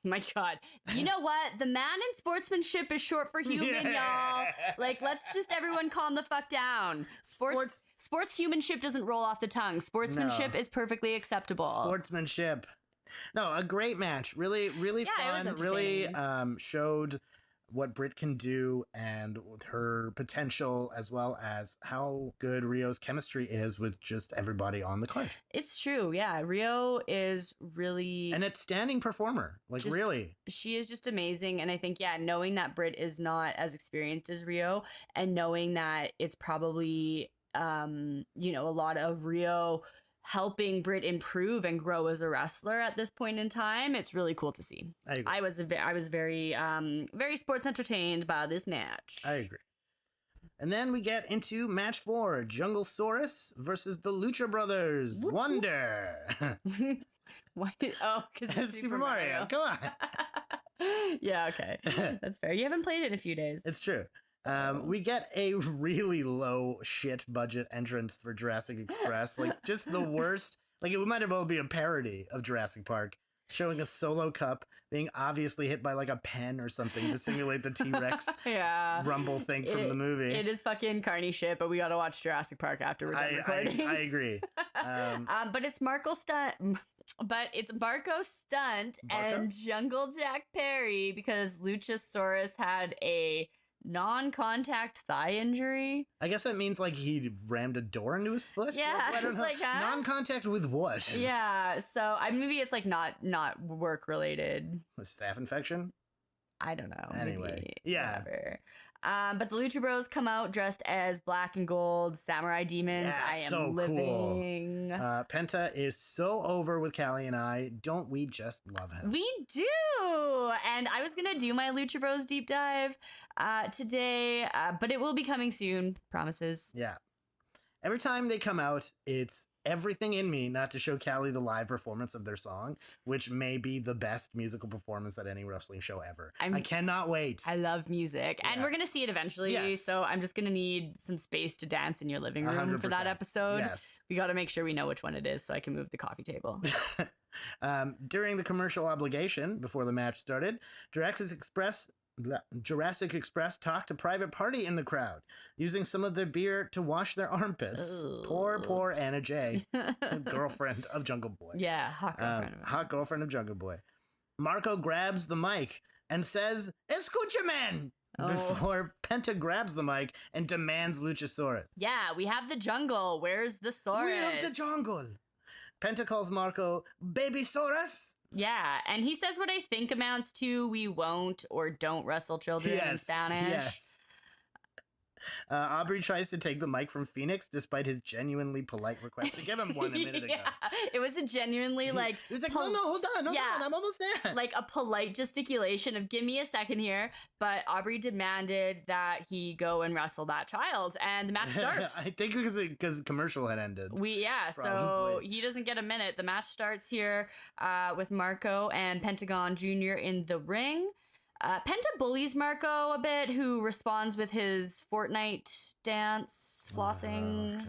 My God. You know what? The man in sportsmanship is short for human, y'all. Like, let's just everyone calm the fuck down. Sportshumanship doesn't roll off the tongue. Sportsmanship is perfectly acceptable. Sportsmanship. No, a great match. Really, really fun. Really showed what Britt can do and her potential, as well as how good Rio's chemistry is with just everybody on the card. It's true, yeah. Rio is really... an outstanding performer, really. She is just amazing, and I think, knowing that Britt is not as experienced as Rio, and knowing that it's probably, a lot of Rio helping Britt improve and grow as a wrestler at this point in time, it's really cool to see. I agree. I was very very sports entertained by this match. I agree. And then we get into match 4, Junglesaurus versus the Lucha Brothers. Whoop, Wonder. Why? Oh, because it's Super Mario. Come on. Yeah, okay. That's fair. You haven't played it in a few days. It's true. We get a really low shit budget entrance for Jurassic Express. Like, just the worst. Like, it might as well be a parody of Jurassic Park, showing a solo cup being obviously hit by like a pen or something to simulate the T-Rex rumble thing from the movie. It is fucking carny shit, but we gotta watch Jurassic Park after we're done recording. I agree. But it's Marco Stunt. But it's Marco Stunt and Jungle Jack Perry, because Luchasaurus had a non-contact thigh injury. I guess that means like he rammed a door into his foot. Yeah, I don't know. Like, huh? Non-contact with what? Yeah, so maybe it's like not work related. A staph infection? I don't know. Anyway, maybe, yeah. Whatever. But the Lucha Bros come out dressed as black and gold samurai demons. Yeah, I am so living. Cool. Penta is so over with Callie and I. Don't we just love him? We do. And I was going to do my Lucha Bros deep dive today, but it will be coming soon. Promises. Yeah. Every time they come out, it's everything in me not to show Callie the live performance of their song, which may be the best musical performance at any wrestling show ever. I cannot wait. I love music. And we're going to see it eventually. Yes. So I'm just going to need some space to dance in your living room 100%. For that episode. Yes. We got to make sure we know which one it is so I can move the coffee table. During the commercial obligation, before the match started, Jurassic Express talked a private party in the crowd, using some of their beer to wash their armpits. Ooh. Poor Anna Jay, girlfriend of Jungle Boy. Yeah, hot girlfriend of Jungle Boy. Marco grabs the mic and says, "Escucha, man!" Before Penta grabs the mic and demands Luchasaurus. Yeah, we have the jungle. Where's the Saurus? We have the jungle. Penta calls Marco Baby Saurus. Yeah, and he says what I think amounts to "we won't" or "don't wrestle children" in Spanish. Yes. Aubrey tries to take the mic from Phoenix despite his genuinely polite request to give him one a minute ago. It was a genuinely like... He was like, no, hold on, I'm almost there. Like a polite gesticulation of give me a second here. But Aubrey demanded that he go and wrestle that child, and the match starts. I think because the commercial had ended. So he doesn't get a minute. The match starts here with Marco and Pentagon Jr. in the ring. Penta bullies Marco a bit, who responds with his Fortnite dance, flossing.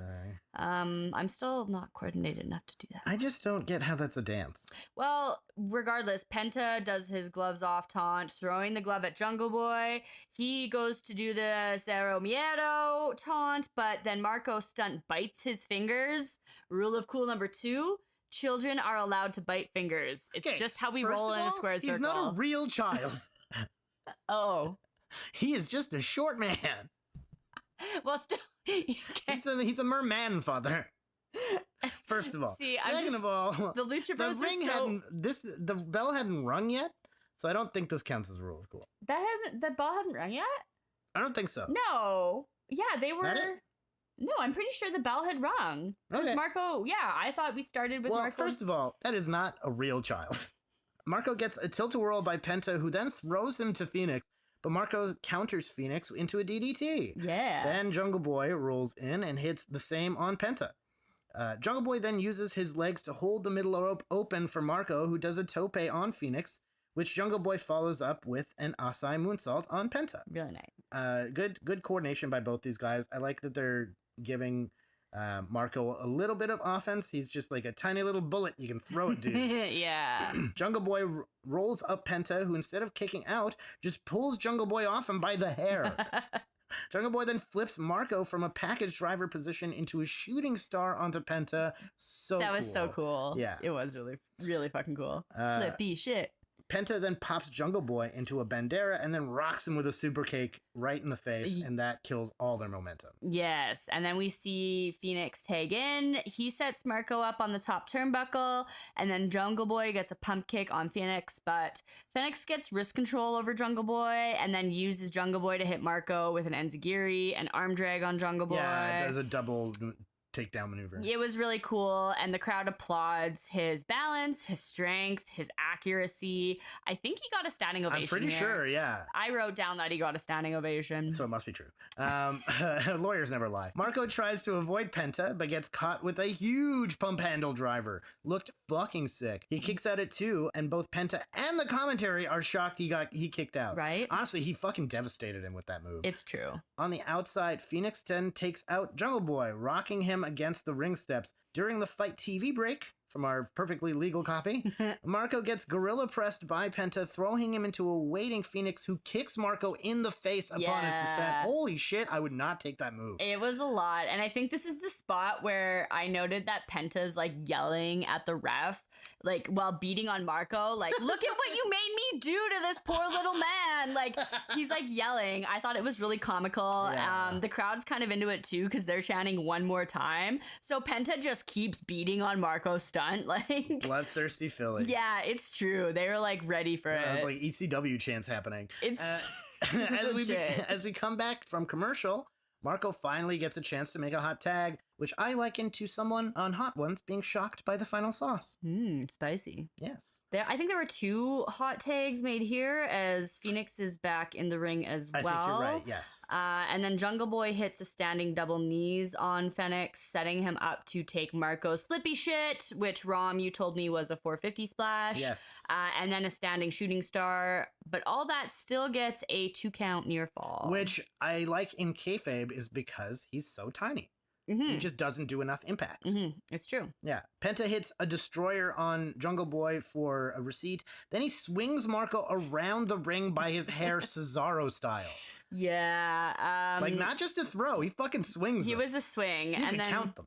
I'm still not coordinated enough to do that. I just don't get how that's a dance. Well, regardless, Penta does his gloves off taunt, throwing the glove at Jungle Boy. He goes to do the Cero Miedo taunt, but then Marco stunt bites his fingers. Rule of cool number 2, children are allowed to bite fingers. It's just how we roll in a squared circle. He's not a real child. Oh. He is just a short man. Well, still, he's a merman father. First of all, second of all, the Lucha Bros the ring the bell hadn't rung yet, so I don't think this counts as a rule of cool. The bell hadn't rung yet. I don't think so. No, yeah, they were. No, I'm pretty sure the bell had rung. Okay. Marco, I thought we started with Marco. Well, first of all, that is not a real child. Marco gets a tilt-a-whirl by Penta, who then throws him to Phoenix. But Marco counters Phoenix into a DDT. Yeah. Then Jungle Boy rolls in and hits the same on Penta. Jungle Boy then uses his legs to hold the middle rope open for Marco, who does a tope on Phoenix, which Jungle Boy follows up with an Asai moonsault on Penta. Really nice. Good coordination by both these guys. I like that they're giving Marco a little bit of offense. He's just like a tiny little bullet you can throw at dude. Yeah. Jungle Boy rolls up Penta, who instead of kicking out, just pulls Jungle Boy off him by the hair. Jungle Boy then flips Marco from a package driver position into a shooting star onto Penta. That was so cool. Yeah. It was really, really fucking cool. Flippy shit. Penta then pops Jungle Boy into a bandera and then rocks him with a super cake right in the face, and that kills all their momentum. Yes, and then we see Phoenix tag in. He sets Marco up on the top turnbuckle, and then Jungle Boy gets a pump kick on Phoenix, but Phoenix gets wrist control over Jungle Boy and then uses Jungle Boy to hit Marco with an enziguri, an arm drag on Jungle Boy. Yeah, there's a double takedown maneuver. It was really cool, and the crowd applauds his balance, his strength, his accuracy. I think he got a standing ovation. I'm pretty sure, yeah. I wrote down that he got a standing ovation. So it must be true. Lawyers never lie. Marco tries to avoid Penta, but gets caught with a huge pump handle driver. Looked fucking sick. He kicks at it too, and both Penta and the commentary are shocked he kicked out. Right? Honestly, he fucking devastated him with that move. It's true. On the outside, Phoenix 10 takes out Jungle Boy, rocking him against the ring steps. During the Fight TV break, from our perfectly legal copy, Marco gets gorilla pressed by Penta, throwing him into a waiting Phoenix, who kicks Marco in the face upon his descent. Holy shit, I would not take that move. It was a lot, and I think this is the spot where I noted that Penta's like yelling at the ref, like while beating on Marco, like, look at what you made me do to this poor little man. Like, he's like yelling. I thought it was really comical. Yeah. The crowd's kind of into it too, because they're chanting one more time. So Penta just keeps beating on Marco's stunt. Like, bloodthirsty Philly. Yeah, it's true. They were like ready for it. It was like ECW chants happening. It's as we come back from commercial, Marco finally gets a chance to make a hot tag, which I liken to someone on Hot Ones being shocked by the final sauce. Spicy. Yes. I think there were 2 hot tags made here, as Phoenix is back in the ring as well. I think you're right, yes. And then Jungle Boy hits a standing double knees on Phoenix, setting him up to take Marco's flippy shit, which, Rom, you told me was a 450 splash. Yes. And then a standing shooting star. But all that still gets a 2 count near fall. Which I like in kayfabe is because he's so tiny. He just doesn't do enough impact. It's true. Yeah. Penta hits a destroyer on Jungle Boy for a receipt. Then he swings Marco around the ring by his hair, Cesaro style. Yeah. Like, not just a throw. He fucking swings them. It was a swing. You can count them.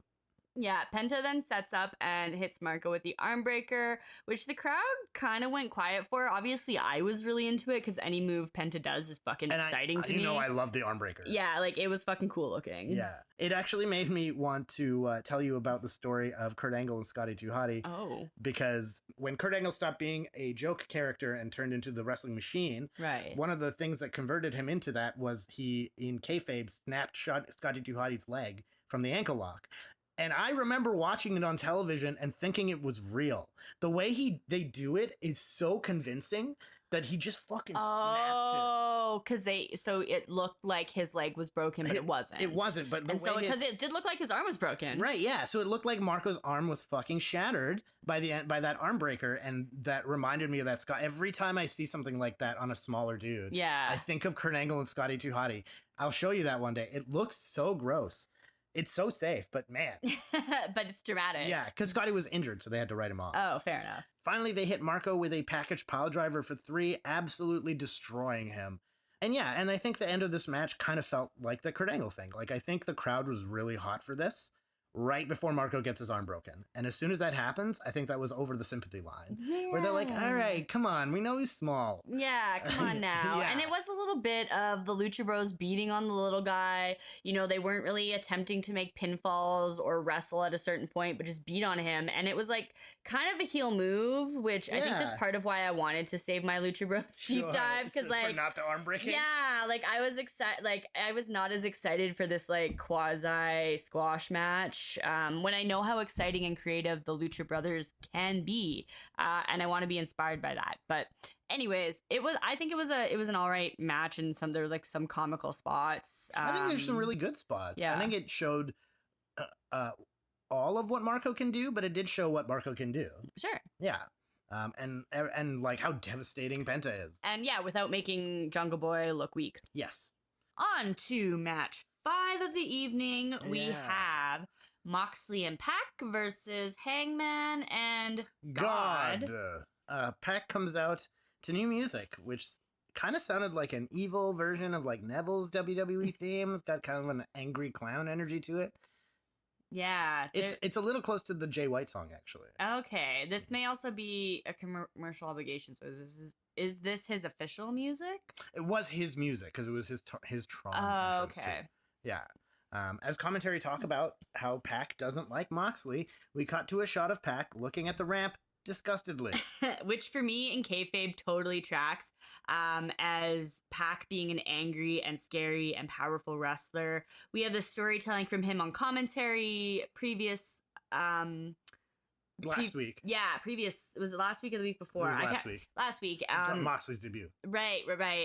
Yeah, Penta then sets up and hits Marco with the arm breaker, which the crowd kind of went quiet for. Obviously, I was really into it because any move Penta does is fucking exciting to me. You know I love the arm breaker. Yeah, like, it was fucking cool looking. Yeah. It actually made me want to tell you about the story of Kurt Angle and Scotty 2 Hotty. Oh. Because when Kurt Angle stopped being a joke character and turned into the wrestling machine, right, one of the things that converted him into that was he, in kayfabe, snapped Scotty 2 Hotty's leg from the ankle lock. And I remember watching it on television and thinking it was real. The way they do it is so convincing that he just fucking snaps it. Oh, because so it looked like his leg was broken, but it wasn't. It wasn't, but because it did look like his arm was broken. Right, yeah. So it looked like Marco's arm was fucking shattered by that arm breaker, and that reminded me of that. Every time I see something like that on a smaller dude, yeah, I think of Kurt Angle and Scotty 2 Hotty. I'll show you that one day. It looks so gross. It's so safe, but man. But it's dramatic. Yeah, because Scotty was injured, so they had to write him off. Oh, fair enough. Finally, they hit Marco with a package pile driver for 3, absolutely destroying him. And yeah, and I think the end of this match kind of felt like the Kurt Angle thing. Like, I think the crowd was really hot for this right before Marco gets his arm broken. And as soon as that happens, I think that was over the sympathy line. Yeah. Where they're like, all right, come on, we know he's small. Yeah, come on now. Yeah. And it was a little bit of the Lucha Bros beating on the little guy. You know, they weren't really attempting to make pinfalls or wrestle at a certain point, but just beat on him. And it was like kind of a heel move, which I think that's part of why I wanted to save my Lucha Bros deep dive. Because like, for not the arm breaking? Yeah, like I was excited. Like I was not as excited for this like quasi squash match. When I know how exciting and creative the Lucha Brothers can be, and I want to be inspired by that. But anyways, I think it was an all right match, and there was like some comical spots. I think there's some really good spots. Yeah. I think it showed all of what Marco can do, but it did show what Marco can do. Sure. Yeah. And like how devastating Penta is. And yeah, without making Jungle Boy look weak. Yes. On to match 5 of the evening. We have Moxley and Pac versus Hangman and God. Pac comes out to new music, which kind of sounded like an evil version of like Neville's WWE theme. It's got kind of an angry clown energy to it. Yeah. It's a little close to the Jay White song, actually. Okay. This may also be a commercial obligation. So is this his official music? It was his music because it was his Tron. Oh, okay. Yeah. As commentary talk about how Pac doesn't like Moxley, we cut to a shot of Pac looking at the ramp disgustedly. Which for me in kayfabe totally tracks, as Pac being an angry and scary and powerful wrestler. We have the storytelling from him on commentary previous last week. Yeah, was it last week or the week before? It was last week. Last week. John Moxley's debut. Right.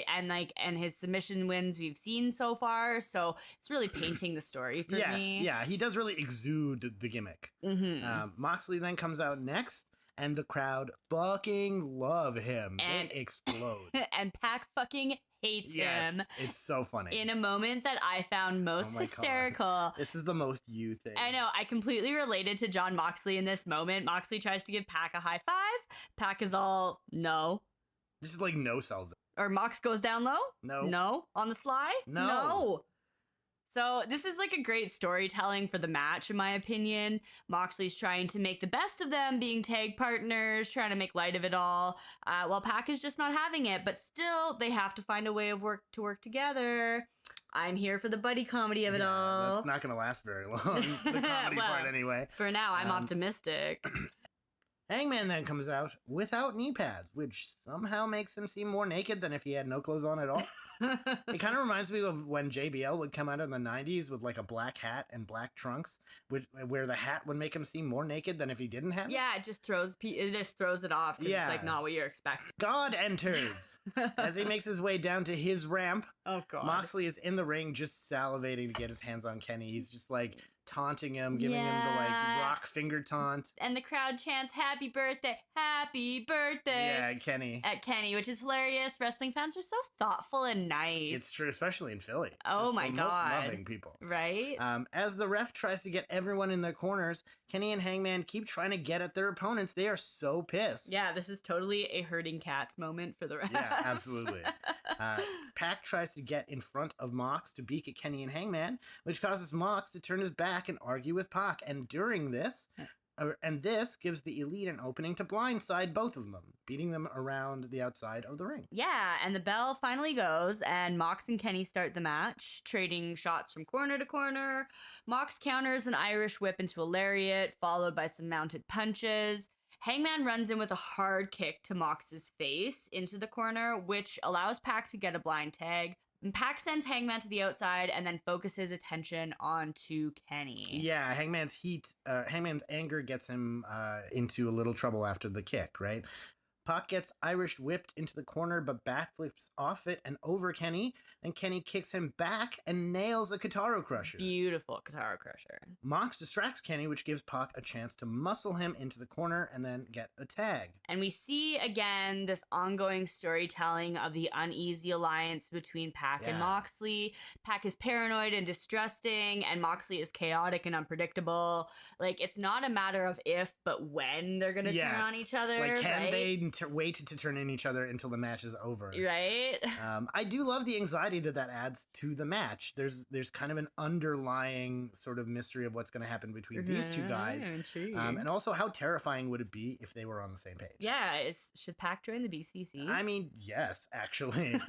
And his submission wins we've seen so far. So it's really painting the story for me. Yeah, he does really exude the gimmick. Mm-hmm. Moxley then comes out next, and the crowd fucking love him. They explode. And Pac fucking hates him. It's so funny. In a moment that I found most hysterical. God. This is the most you thing. I know. I completely related to John Moxley in this moment. Moxley tries to give Pac a high five. Pac is all, no. Just like no sells it. Or Mox goes down low? No. No? On the sly? No. So this is like a great storytelling for the match, in my opinion. Moxley's trying to make the best of them, being tag partners, trying to make light of it all, while Pac is just not having it. But still, they have to find a way of work together. I'm here for the buddy comedy of it all. That's not going to last very long, the comedy part anyway. For now, I'm optimistic. Hangman then comes out without knee pads, which somehow makes him seem more naked than if he had no clothes on at all. It kind of reminds me of when JBL would come out in the 90s with like a black hat and black trunks, where the hat would make him seem more naked than if he didn't have it. Yeah, it just throws it off because it's like not what you're expecting. God enters as he makes his way down to his ramp. Oh, God. Moxley is in the ring just salivating to get his hands on Kenny. He's just like taunting him, giving him the like rock finger taunt. And the crowd chants happy birthday, Yeah, Kenny. At Kenny, which is hilarious. Wrestling fans are so thoughtful and nice. It's true, especially in Philly. Oh just my the God. most loving people. Right? As the ref tries to get everyone in their corners, Kenny and Hangman keep trying to get at their opponents. They are so pissed. Yeah, this is totally a herding cats moment for the ref. Yeah, absolutely. Pac tries to get in front of Mox to beak at Kenny and Hangman, which causes Mox to turn his back and argue with Pac. And during this, this gives the Elite an opening to blindside both of them, beating them around the outside of the ring. Yeah, and the bell finally goes, and Mox and Kenny start the match, trading shots from corner to corner. Mox counters an Irish whip into a lariat, followed by some mounted punches. Hangman runs in with a hard kick to Mox's face into the corner, which allows Pac to get a blind tag. And Pac sends Hangman to the outside and then focuses attention onto Kenny. Yeah, Hangman's anger gets him into a little trouble after the kick, right? Pac gets Irish whipped into the corner, but backflips off it and over Kenny. Then Kenny kicks him back and nails a Kataro Crusher. Beautiful Kataro Crusher. Mox distracts Kenny, which gives Pac a chance to muscle him into the corner and then get a tag. And we see again this ongoing storytelling of the uneasy alliance between Pac and Moxley. Pac is paranoid and distrusting, and Moxley is chaotic and unpredictable. Like, it's not a matter of if, but when they're going to turn on each other. Like, can they wait to turn in each other until the match is over? Right. I do love the anxiety that adds to the match. There's kind of an underlying sort of mystery of what's going to happen between these two guys. And also, how terrifying would it be if they were on the same page? Yeah. Should Pac join the BCC? I mean, yes, actually.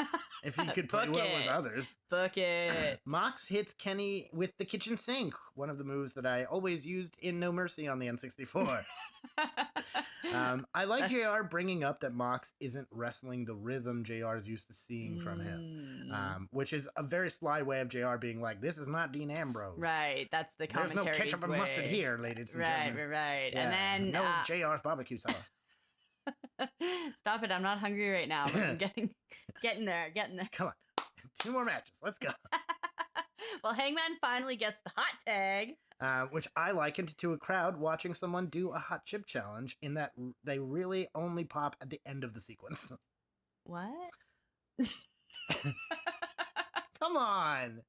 If he could play well with others. Book it. Mox hits Kenny with the kitchen sink, one of the moves that I always used in No Mercy on the N64. I like JR bringing up that Mox isn't wrestling the rhythm JR is used to seeing from him, which is a very sly way of JR being like, this is not Dean Ambrose. Right, that's the commentary. There's no ketchup and mustard here, ladies and gentlemen. Right. Yeah. And then... No JR's barbecue sauce. Stop it, I'm not hungry right now, but I'm getting there. Come on, 2 more matches, let's go. Well, Hangman finally gets the hot tag. Which I likened to a crowd watching someone do a hot chip challenge, in that they really only pop at the end of the sequence. What? Come on.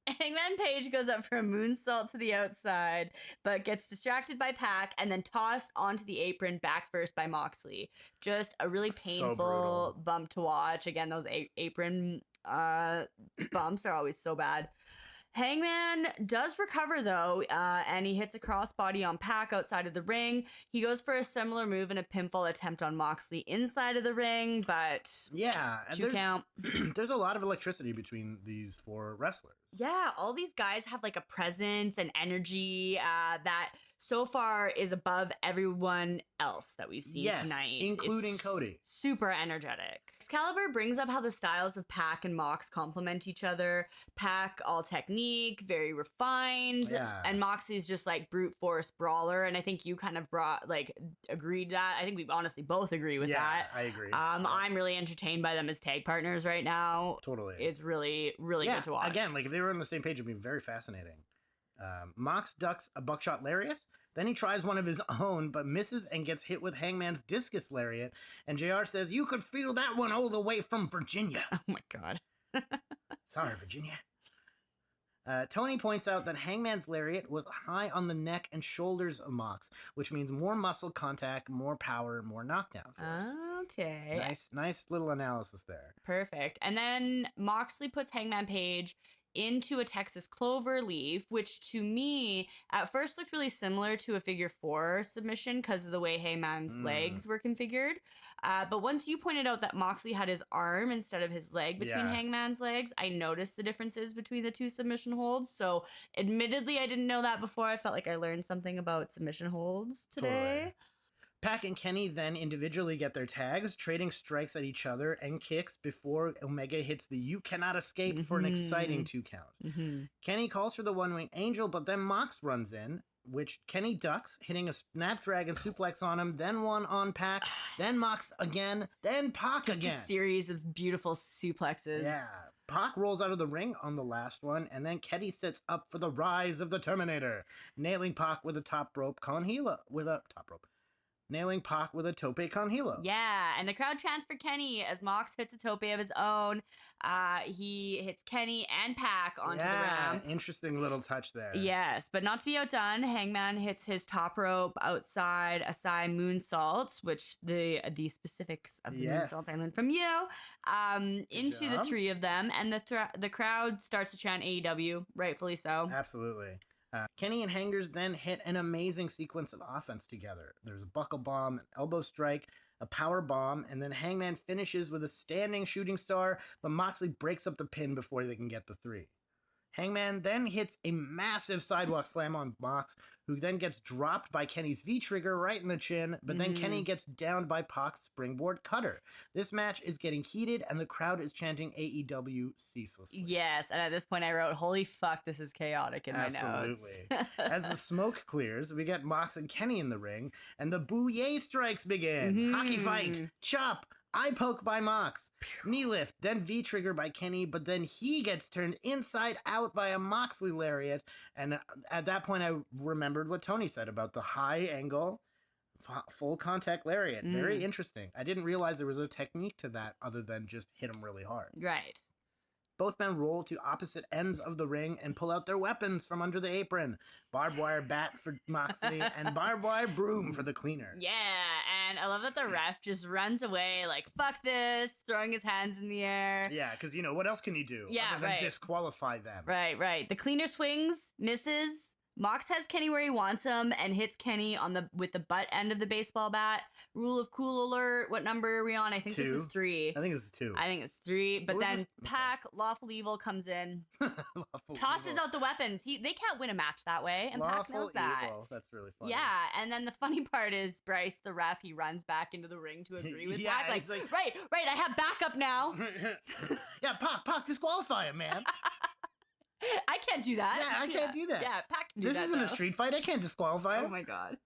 Hangman Page goes up for a moonsault to the outside, but gets distracted by Pac and then tossed onto the apron back first by Moxley. Just a really painful bump to watch. Again, those apron bumps are always so bad. Hangman does recover, though, and he hits a crossbody on Pac outside of the ring. He goes for a similar move and a pinfall attempt on Moxley inside of the ring, but two count. There's a lot of electricity between these 4 wrestlers. Yeah, all these guys have like a presence and energy that so far is above everyone else that we've seen tonight. Including Cody. Super energetic. Excalibur brings up how the styles of Pac and Mox complement each other. Pac, all technique, very refined. Yeah. And Moxie's just like brute force brawler. And I think you kind of agreed that. I think we honestly both agree with that. Yeah, I agree. I'm really entertained by them as tag partners right now. Totally. It's really, really good to watch. Again, like if they were on the same page, it'd be very fascinating. Mox ducks a buckshot lariat. Then he tries one of his own, but misses and gets hit with Hangman's discus lariat. And JR says, "You could feel that one all the way from Virginia." Oh my God. Sorry, Virginia. Tony points out that Hangman's lariat was high on the neck and shoulders of Mox, which means more muscle contact, more power, more knockdown force. Okay. Nice little analysis there. Perfect. And then Moxley puts Hangman Page into a Texas clover leaf, which to me at first looked really similar to a figure 4 submission because of the way Hangman's legs were configured. But once you pointed out that Moxley had his arm instead of his leg between Hangman's legs, I noticed the differences between the 2 submission holds. So admittedly, I didn't know that before. I felt like I learned something about submission holds today. Totally. Pac and Kenny then individually get their tags, trading strikes at each other and kicks before Omega hits the "you cannot escape" for an exciting 2 count. Kenny calls for the one-wing angel, but then Mox runs in, which Kenny ducks, hitting a Snapdragon suplex on him, then one on Pac, then Mox again, then Pac again. Just a series of beautiful suplexes. Yeah. Pac rolls out of the ring on the last one, and then Kenny sets up for the rise of the Terminator, nailing Pac with a top rope con hilo. Nailing Pac with a tope con hilo. Yeah, and the crowd chants for Kenny as Mox hits a tope of his own. He hits Kenny and Pac onto the ramp. Interesting little touch there. Yes, but not to be outdone, Hangman hits his top rope outside a side moonsault, which the specifics of the moonsault I learned from you, into the 3 of them, and the crowd starts to chant AEW, rightfully so. Absolutely. Kenny and Hangers then hit an amazing sequence of offense together. There's a buckle bomb, an elbow strike, a power bomb, and then Hangman finishes with a standing shooting star, but Moxley breaks up the pin before they can get the 3. Hangman then hits a massive sidewalk slam on Mox, who then gets dropped by Kenny's V-trigger right in the chin, but then Kenny gets downed by Pac's springboard cutter. This match is getting heated, and the crowd is chanting AEW ceaselessly. Yes, and at this point I wrote, holy fuck, this is chaotic in my notes. Absolutely. As the smoke clears, we get Mox and Kenny in the ring, and the booyah strikes begin. Hockey fight, chop, eye poke by Mox, knee lift, then V-trigger by Kenny, but then he gets turned inside out by a Moxley lariat. And at that point, I remembered what Tony said about the high angle, full contact lariat. Very interesting. I didn't realize there was a technique to that other than just hit him really hard. Right. Both men roll to opposite ends of the ring and pull out their weapons from under the apron. Barbed wire bat for Moxley and barbed wire broom for the cleaner. Yeah, and I love that the ref just runs away like, fuck this, throwing his hands in the air. Yeah, because, you know, what else can you do other than disqualify them? Right. The cleaner swings, misses. Mox has Kenny where he wants him and hits Kenny with the butt end of the baseball bat. Rule of cool alert. What number are we on? I think 2. This is 3. I think it's 2. I think it's 3. But then Pac, Lawful Evil comes in, tosses out the weapons. They can't win a match that way, and Pac knows that. Evil. That's really funny. Yeah, and then the funny part is Bryce, the ref, he runs back into the ring to agree with Pac. Like, right, I have backup now. Yeah, Pac, disqualify him, man. I can't do that. Yeah, I can't do that. Yeah, Pac can do this that. This isn't a street fight. I can't disqualify him. Oh my god.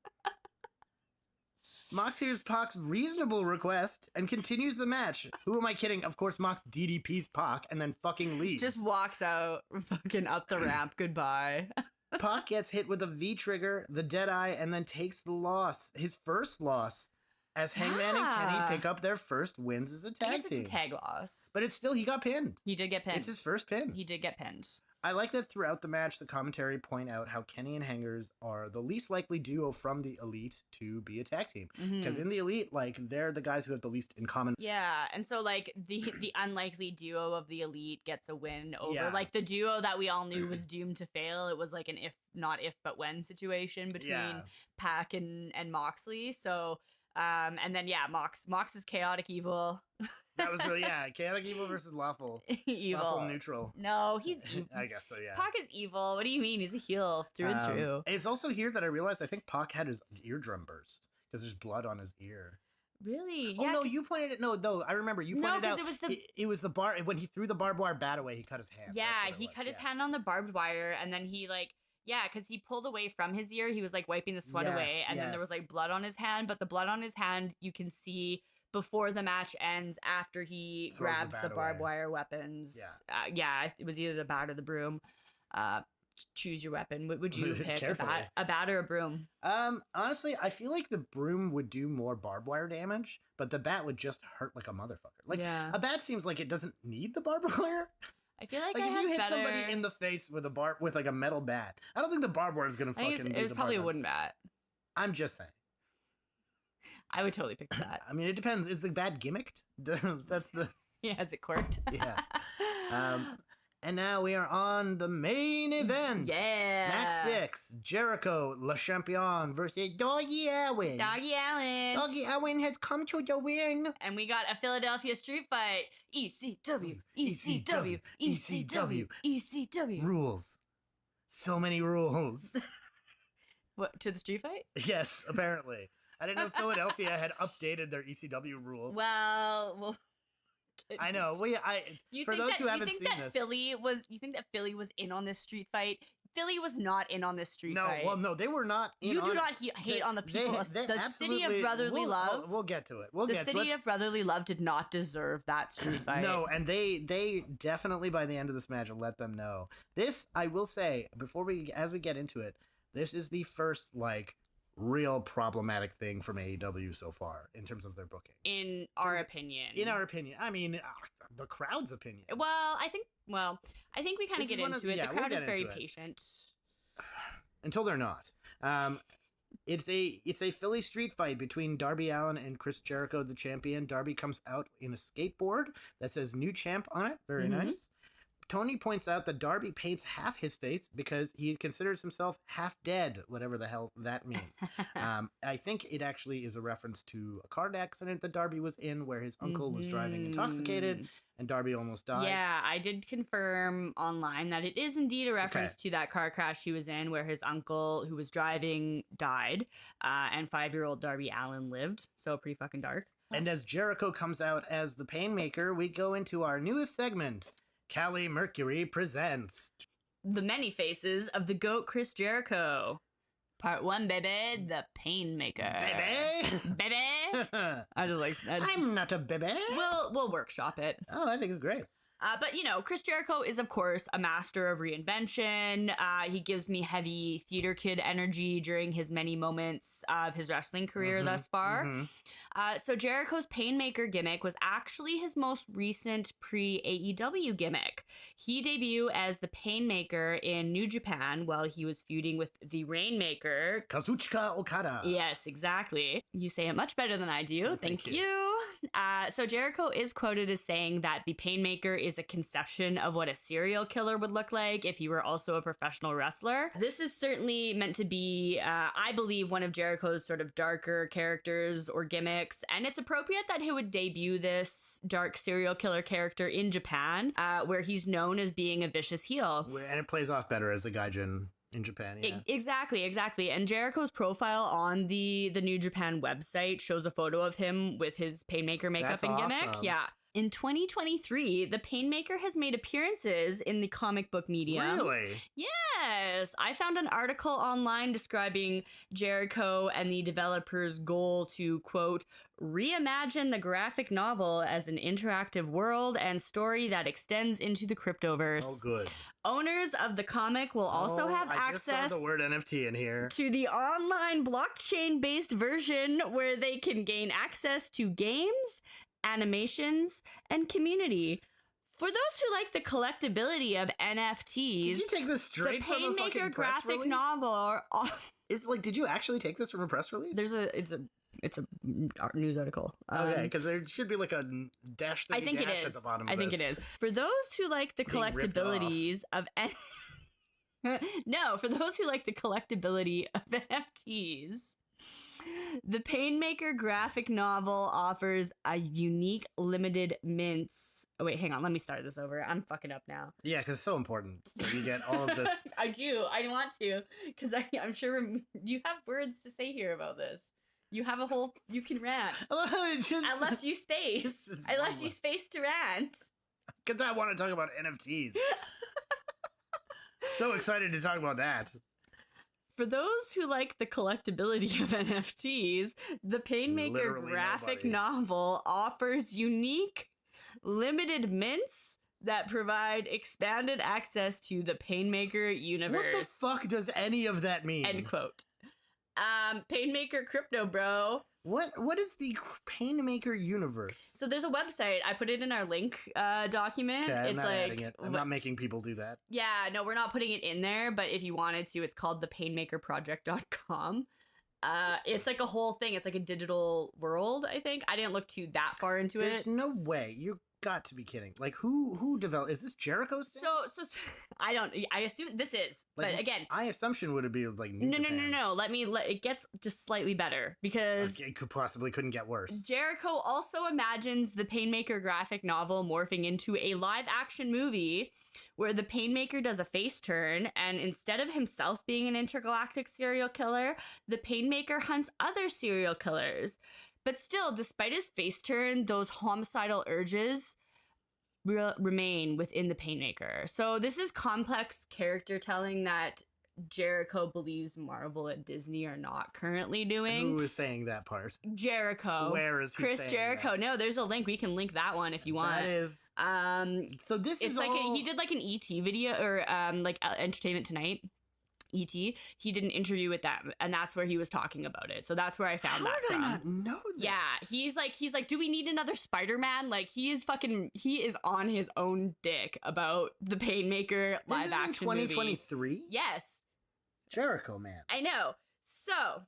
Mox hears Pac's reasonable request and continues the match. Who am I kidding? Of course, Mox DDPs Pac and then fucking leaves. Just walks out, fucking up the ramp. Goodbye. Pac gets hit with a V-trigger, the Deadeye, and then takes the loss. His first loss. As Hangman and Kenny pick up their first wins as a tag team. It's a tag loss. But it's still, he got pinned. He did get pinned. It's his first pin. He did get pinned. I like that throughout the match, the commentary point out how Kenny and Hangers are the least likely duo from the Elite to be a tag team. Because in the Elite, like, they're the guys who have the least in common. Yeah, and so, like, the unlikely duo of the Elite gets a win over, like, the duo that we all knew was doomed to fail. It was, like, an not if, but when situation between Pac and Moxley. So, and then, Mox is chaotic evil. That was really, chaotic evil versus lawful. Evil. Lawful neutral. No, he's evil. I guess so, yeah. Pac is evil. What do you mean? He's a heel through and through. It's also here that I realized I think Pac had his eardrum burst because there's blood on his ear. Really? Oh, no, you pointed it. No, I remember you pointed out. It was the bar. When he threw the barbed wire bat away, he cut his hand. Yeah, he cut his hand on the barbed wire, and then he, like, because he pulled away from his ear. He was, like, wiping the sweat away, and then there was, like, blood on his hand. But the blood on his hand, you can see before the match ends after he grabs the barbed wire weapons. It was either the bat or the broom. Choose your weapon. What would you pick? A bat or a broom? Honestly, I feel like the broom would do more barbed wire damage, but the bat would just hurt like a motherfucker. Like, a bat seems like it doesn't need the barbed wire. I feel like if you hit somebody in the face with like a metal bat, I don't think the barbed wire is gonna fucking. It was probably a wooden bat. I'm just saying. I would totally pick that. I mean, it depends. Is the bat gimmicked? That's the... Yeah, is it corked? Yeah. And now we are on the main event. Yeah. Match 6. Jericho, Le Champion versus Darby Allan. Darby Allan has come to the ring. And we got a Philadelphia street fight. ECW, ECW, ECW, ECW. Rules. So many rules. What, to the street fight? Yes, apparently. I didn't know Philadelphia had updated their ECW rules. Well, I know. For those who haven't seen this, you think that Philly was in on this street fight? Philly was not in on this street fight. No, they were not in. You do not hate on the people of the city of brotherly love. We'll get to it. The city of brotherly love did not deserve that street fight. No, and they definitely by the end of this match let them know. This, I will say, as we get into it, this is the first real problematic thing from AEW so far in terms of their booking. In our opinion. I mean, the crowd's opinion. Well, I think we kind of get into it. The crowd is very patient. Until they're not. It's a Philly street fight between Darby Allin and Chris Jericho, the champion. Darby comes out in a skateboard that says "New Champ" on it. Very nice. Tony points out that Darby paints half his face because he considers himself half dead, whatever the hell that means. I think it actually is a reference to a car accident that Darby was in where his uncle was driving intoxicated and Darby almost died. Yeah, I did confirm online that it is indeed a reference to that car crash he was in where his uncle who was driving died and 5-year-old Darby Allan lived. So pretty fucking dark. And as Jericho comes out as the Painmaker, we go into our newest segment, Callie Mercury Presents. The Many Faces of the GOAT Chris Jericho. Part 1, baby, the Painmaker. Baby! Baby! I'm not a baby. We'll workshop it. Oh, I think it's great. But, you know, Chris Jericho is, of course, a master of reinvention. He gives me heavy theater kid energy during his many moments of his wrestling career thus far. So Jericho's Painmaker gimmick was actually his most recent pre-AEW gimmick. He debuted as the Painmaker in New Japan while he was feuding with the Rainmaker. Kazuchika Okada. Yes, exactly. You say it much better than I do. Thank you. So Jericho is quoted as saying that the Painmaker is a conception of what a serial killer would look like if he were also a professional wrestler. This is certainly meant to be, I believe, one of Jericho's sort of darker characters or gimmicks, and it's appropriate that he would debut this dark serial killer character in Japan, where he's known as being a vicious heel. And it plays off better as a gaijin in Japan, yeah. Exactly. And Jericho's profile on the New Japan website shows a photo of him with his Painmaker makeup That's and gimmick. awesome. Yeah. In 2023, the Painmaker has made appearances in the comic book medium. Really? Yes. I found an article online describing Jericho and the developer's goal to, quote, reimagine the graphic novel as an interactive world and story that extends into the cryptoverse. Oh, good. Owners of the comic will also have I just access saw the word NFT in here. to the online blockchain-based version where they can gain access to games, animations, and community. For those who like the collectability of NFTs, Did you take this straight the from a fucking Painmaker press graphic release? novel. Did you actually take this from a press release? It's a news article. Okay, because there should be like a dash I think it dash is. at the bottom I of think this. it is. For those who like the Being ripped collectabilities of No, for those who like the collectability of NFTs, the Painmaker graphic novel offers a unique limited mints. Oh, wait, hang on. Let me start this over. I'm fucking up now. Yeah, because it's so important that you get all of this. I do. I want to. Because I'm sure you have words to say here about this. You have a whole... You can rant. I left you space. I left you space to rant. Because I want to talk about NFTs. So excited to talk about that. For those who like the collectability of NFTs, the Painmaker Literally graphic nobody. novel offers unique, limited mints that provide expanded access to the Painmaker universe. What the fuck does any of that mean? End quote. Painmaker crypto, bro. What is the Painmaker universe? So there's a website. I put it in our link document. Okay, I'm it's not like adding it. I'm not making people do that. Yeah, no, we're not putting it in there, but if you wanted to, it's called thepainmakerproject.com. It's like a whole thing. It's like a digital world, I think. I didn't look that far into There's it. no way. You got to be kidding. Like who developed? Is this Jericho's thing? So I assume this is. Like, but again, my assumption would be like New Japan. no. It gets just slightly better because It couldn't get worse. Jericho also imagines the Painmaker graphic novel morphing into a live action movie where the Painmaker does a face turn, and instead of himself being an intergalactic serial killer, the Painmaker hunts other serial killers. But still, despite his face turn, those homicidal urges remain within the Painmaker. So this is complex character telling that Jericho believes Marvel and Disney are not currently doing. Who is saying that part? Jericho. Where is he Chris saying Jericho. that? No, there's a link. We can link that one if you want. That is. So this It's is like all... he did like an ET video or like Entertainment Tonight. ET. He did an interview with that, and that's where he was talking about it. So that's where I found How that did from. I not know that? Yeah, he's like, do we need another Spider-Man? Like, he is on his own dick about the Painmaker live action movie. movie. 2023? Yes, Jericho, man. I know. So,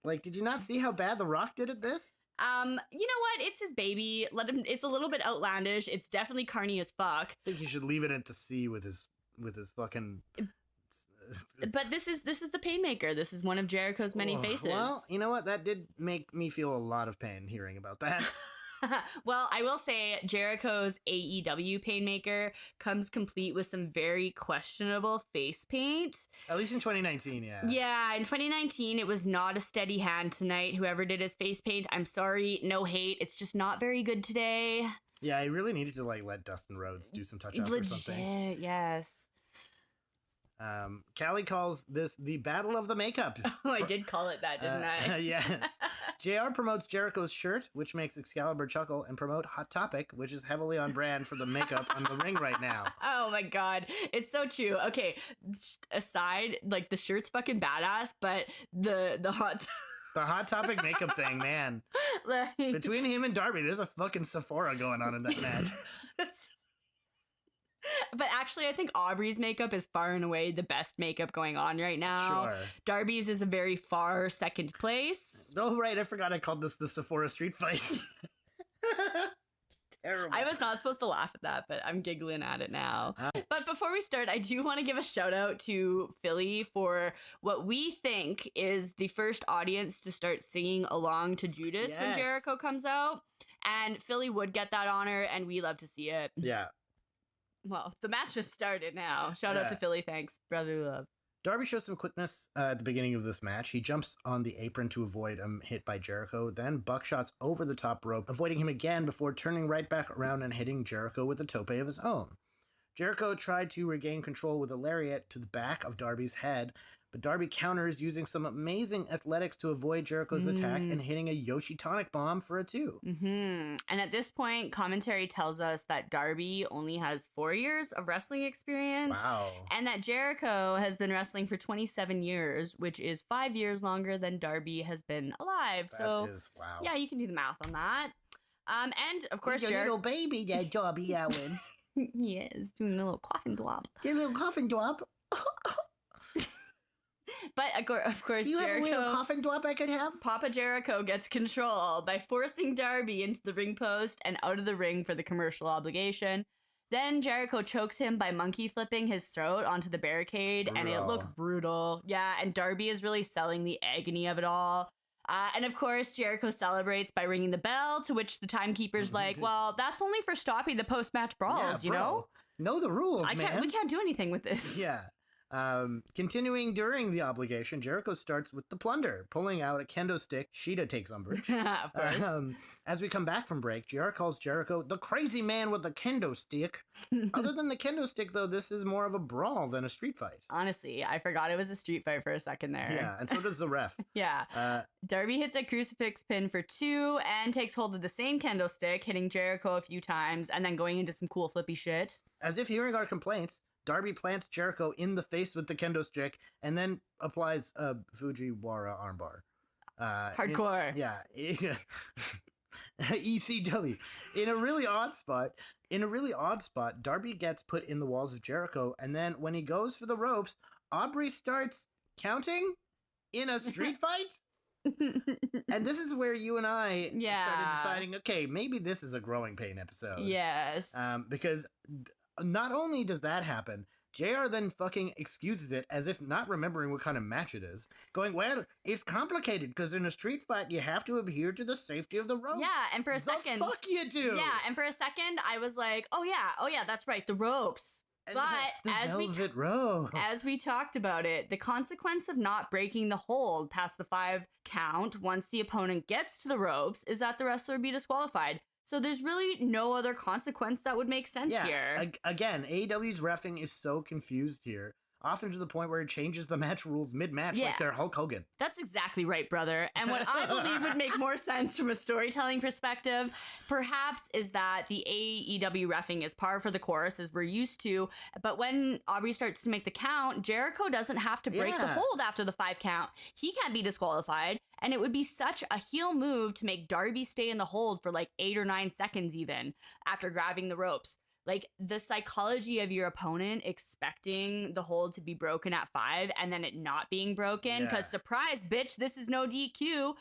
Like, did you not see how bad The Rock did at this? You know what? It's his baby. Let him. It's a little bit outlandish. It's definitely carny as fuck. I think you should leave it at the sea with his fucking. But this is the Painmaker. This is one of Jericho's many faces. Well, you know what? That did make me feel a lot of pain hearing about that. Well, I will say Jericho's AEW Painmaker comes complete with some very questionable face paint. At least in 2019, yeah. Yeah, in 2019, it was not a steady hand tonight. Whoever did his face paint, I'm sorry, no hate. It's just not very good today. Yeah, I really needed to let Dustin Rhodes do some touch-up or something. Legit, yes. Callie calls this the Battle of the Makeup. Oh, I did call it that, didn't I? Yes. JR promotes Jericho's shirt, which makes Excalibur chuckle, and promote Hot Topic, which is heavily on brand for the makeup on the ring right now. Oh my god, it's so true. Okay, aside, the shirt's fucking badass, but the hot... The Hot Topic makeup thing, man. Between him and Darby, there's a fucking Sephora going on in that match. But actually, I think Aubrey's makeup is far and away the best makeup going on right now. Sure. Darby's is a very far second place. Oh, right. I forgot I called this the Sephora street fight. Terrible. I was not supposed to laugh at that, but I'm giggling at it now. But before we start, I do want to give a shout out to Philly for what we think is the first audience to start singing along to Judas when Jericho comes out. And Philly would get that honor, and we love to see it. Yeah. Well, the match just started now. Shout out to Philly. Thanks. Brotherly love. Darby shows some quickness at the beginning of this match. He jumps on the apron to avoid a hit by Jericho. Then buckshots over the top rope, avoiding him again before turning right back around and hitting Jericho with a tope of his own. Jericho tried to regain control with a lariat to the back of Darby's head, but Darby counters using some amazing athletics to avoid Jericho's attack and hitting a Yoshitonic bomb for a 2. And at this point, commentary tells us that Darby only has 4 years of wrestling experience. Wow. And that Jericho has been wrestling for 27 years, which is 5 years longer than Darby has been alive. That is, wow. Yeah, you can do the math on that. And of course, He's a little baby, that Darby Allan. Yes, doing a little coffin drop. Get a little coffin drop. But of course, Do you Jericho, have a little coffin drop I could have? Papa Jericho gets control by forcing Darby into the ring post and out of the ring for the commercial obligation. Then Jericho chokes him by monkey flipping his throat onto the barricade, and it looked brutal. Yeah, and Darby is really selling the agony of it all. And of course, Jericho celebrates by ringing the bell, to which the timekeeper's like, well, that's only for stopping the post-match brawls, you know? Know the rules, man. We can't do anything with this. Yeah. Continuing during the obligation, Jericho starts with the plunder, pulling out a kendo stick. Shida takes umbrage. Of course. As we come back from break, JR calls Jericho the crazy man with the kendo stick. Other than the kendo stick, though, this is more of a brawl than a street fight. Honestly, I forgot it was a street fight for a second there. Yeah, and so does the ref. Yeah. Darby hits a crucifix pin for 2 and takes hold of the same kendo stick, hitting Jericho a few times and then going into some cool flippy shit. As if hearing our complaints, Darby plants Jericho in the face with the kendo stick and then applies a Fujiwara armbar. Hardcore. ECW. In a really odd spot, Darby gets put in the walls of Jericho, and then when he goes for the ropes, Aubrey starts counting in a street fight? And this is where you and I started deciding, okay, maybe this is a growing pain episode. Yes. Because not only does that happen, JR then fucking excuses it as if not remembering what kind of match it is. Going, well, it's complicated because in a street fight, you have to adhere to the safety of the ropes. Yeah, and for a second... The fuck you do? Yeah, and for a second, I was like, oh yeah, that's right, the ropes. And but as we talked about it, the consequence of not breaking the hold past the 5 count once the opponent gets to the ropes is that the wrestler be disqualified. So there's really no other consequence that would make sense here. Again, AEW's reffing is so confused here, often to the point where it changes the match rules mid-match like they're Hulk Hogan. That's exactly right, brother. And what I believe would make more sense from a storytelling perspective, perhaps, is that the AEW reffing is par for the course, as we're used to. But when Aubrey starts to make the count, Jericho doesn't have to break the hold after the 5 count. He can't be disqualified. And it would be such a heel move to make Darby stay in the hold for like 8 or 9 seconds even after grabbing the ropes. like the psychology of your opponent expecting the hold to be broken at 5 and then it not being broken because surprise, bitch, this is no DQ.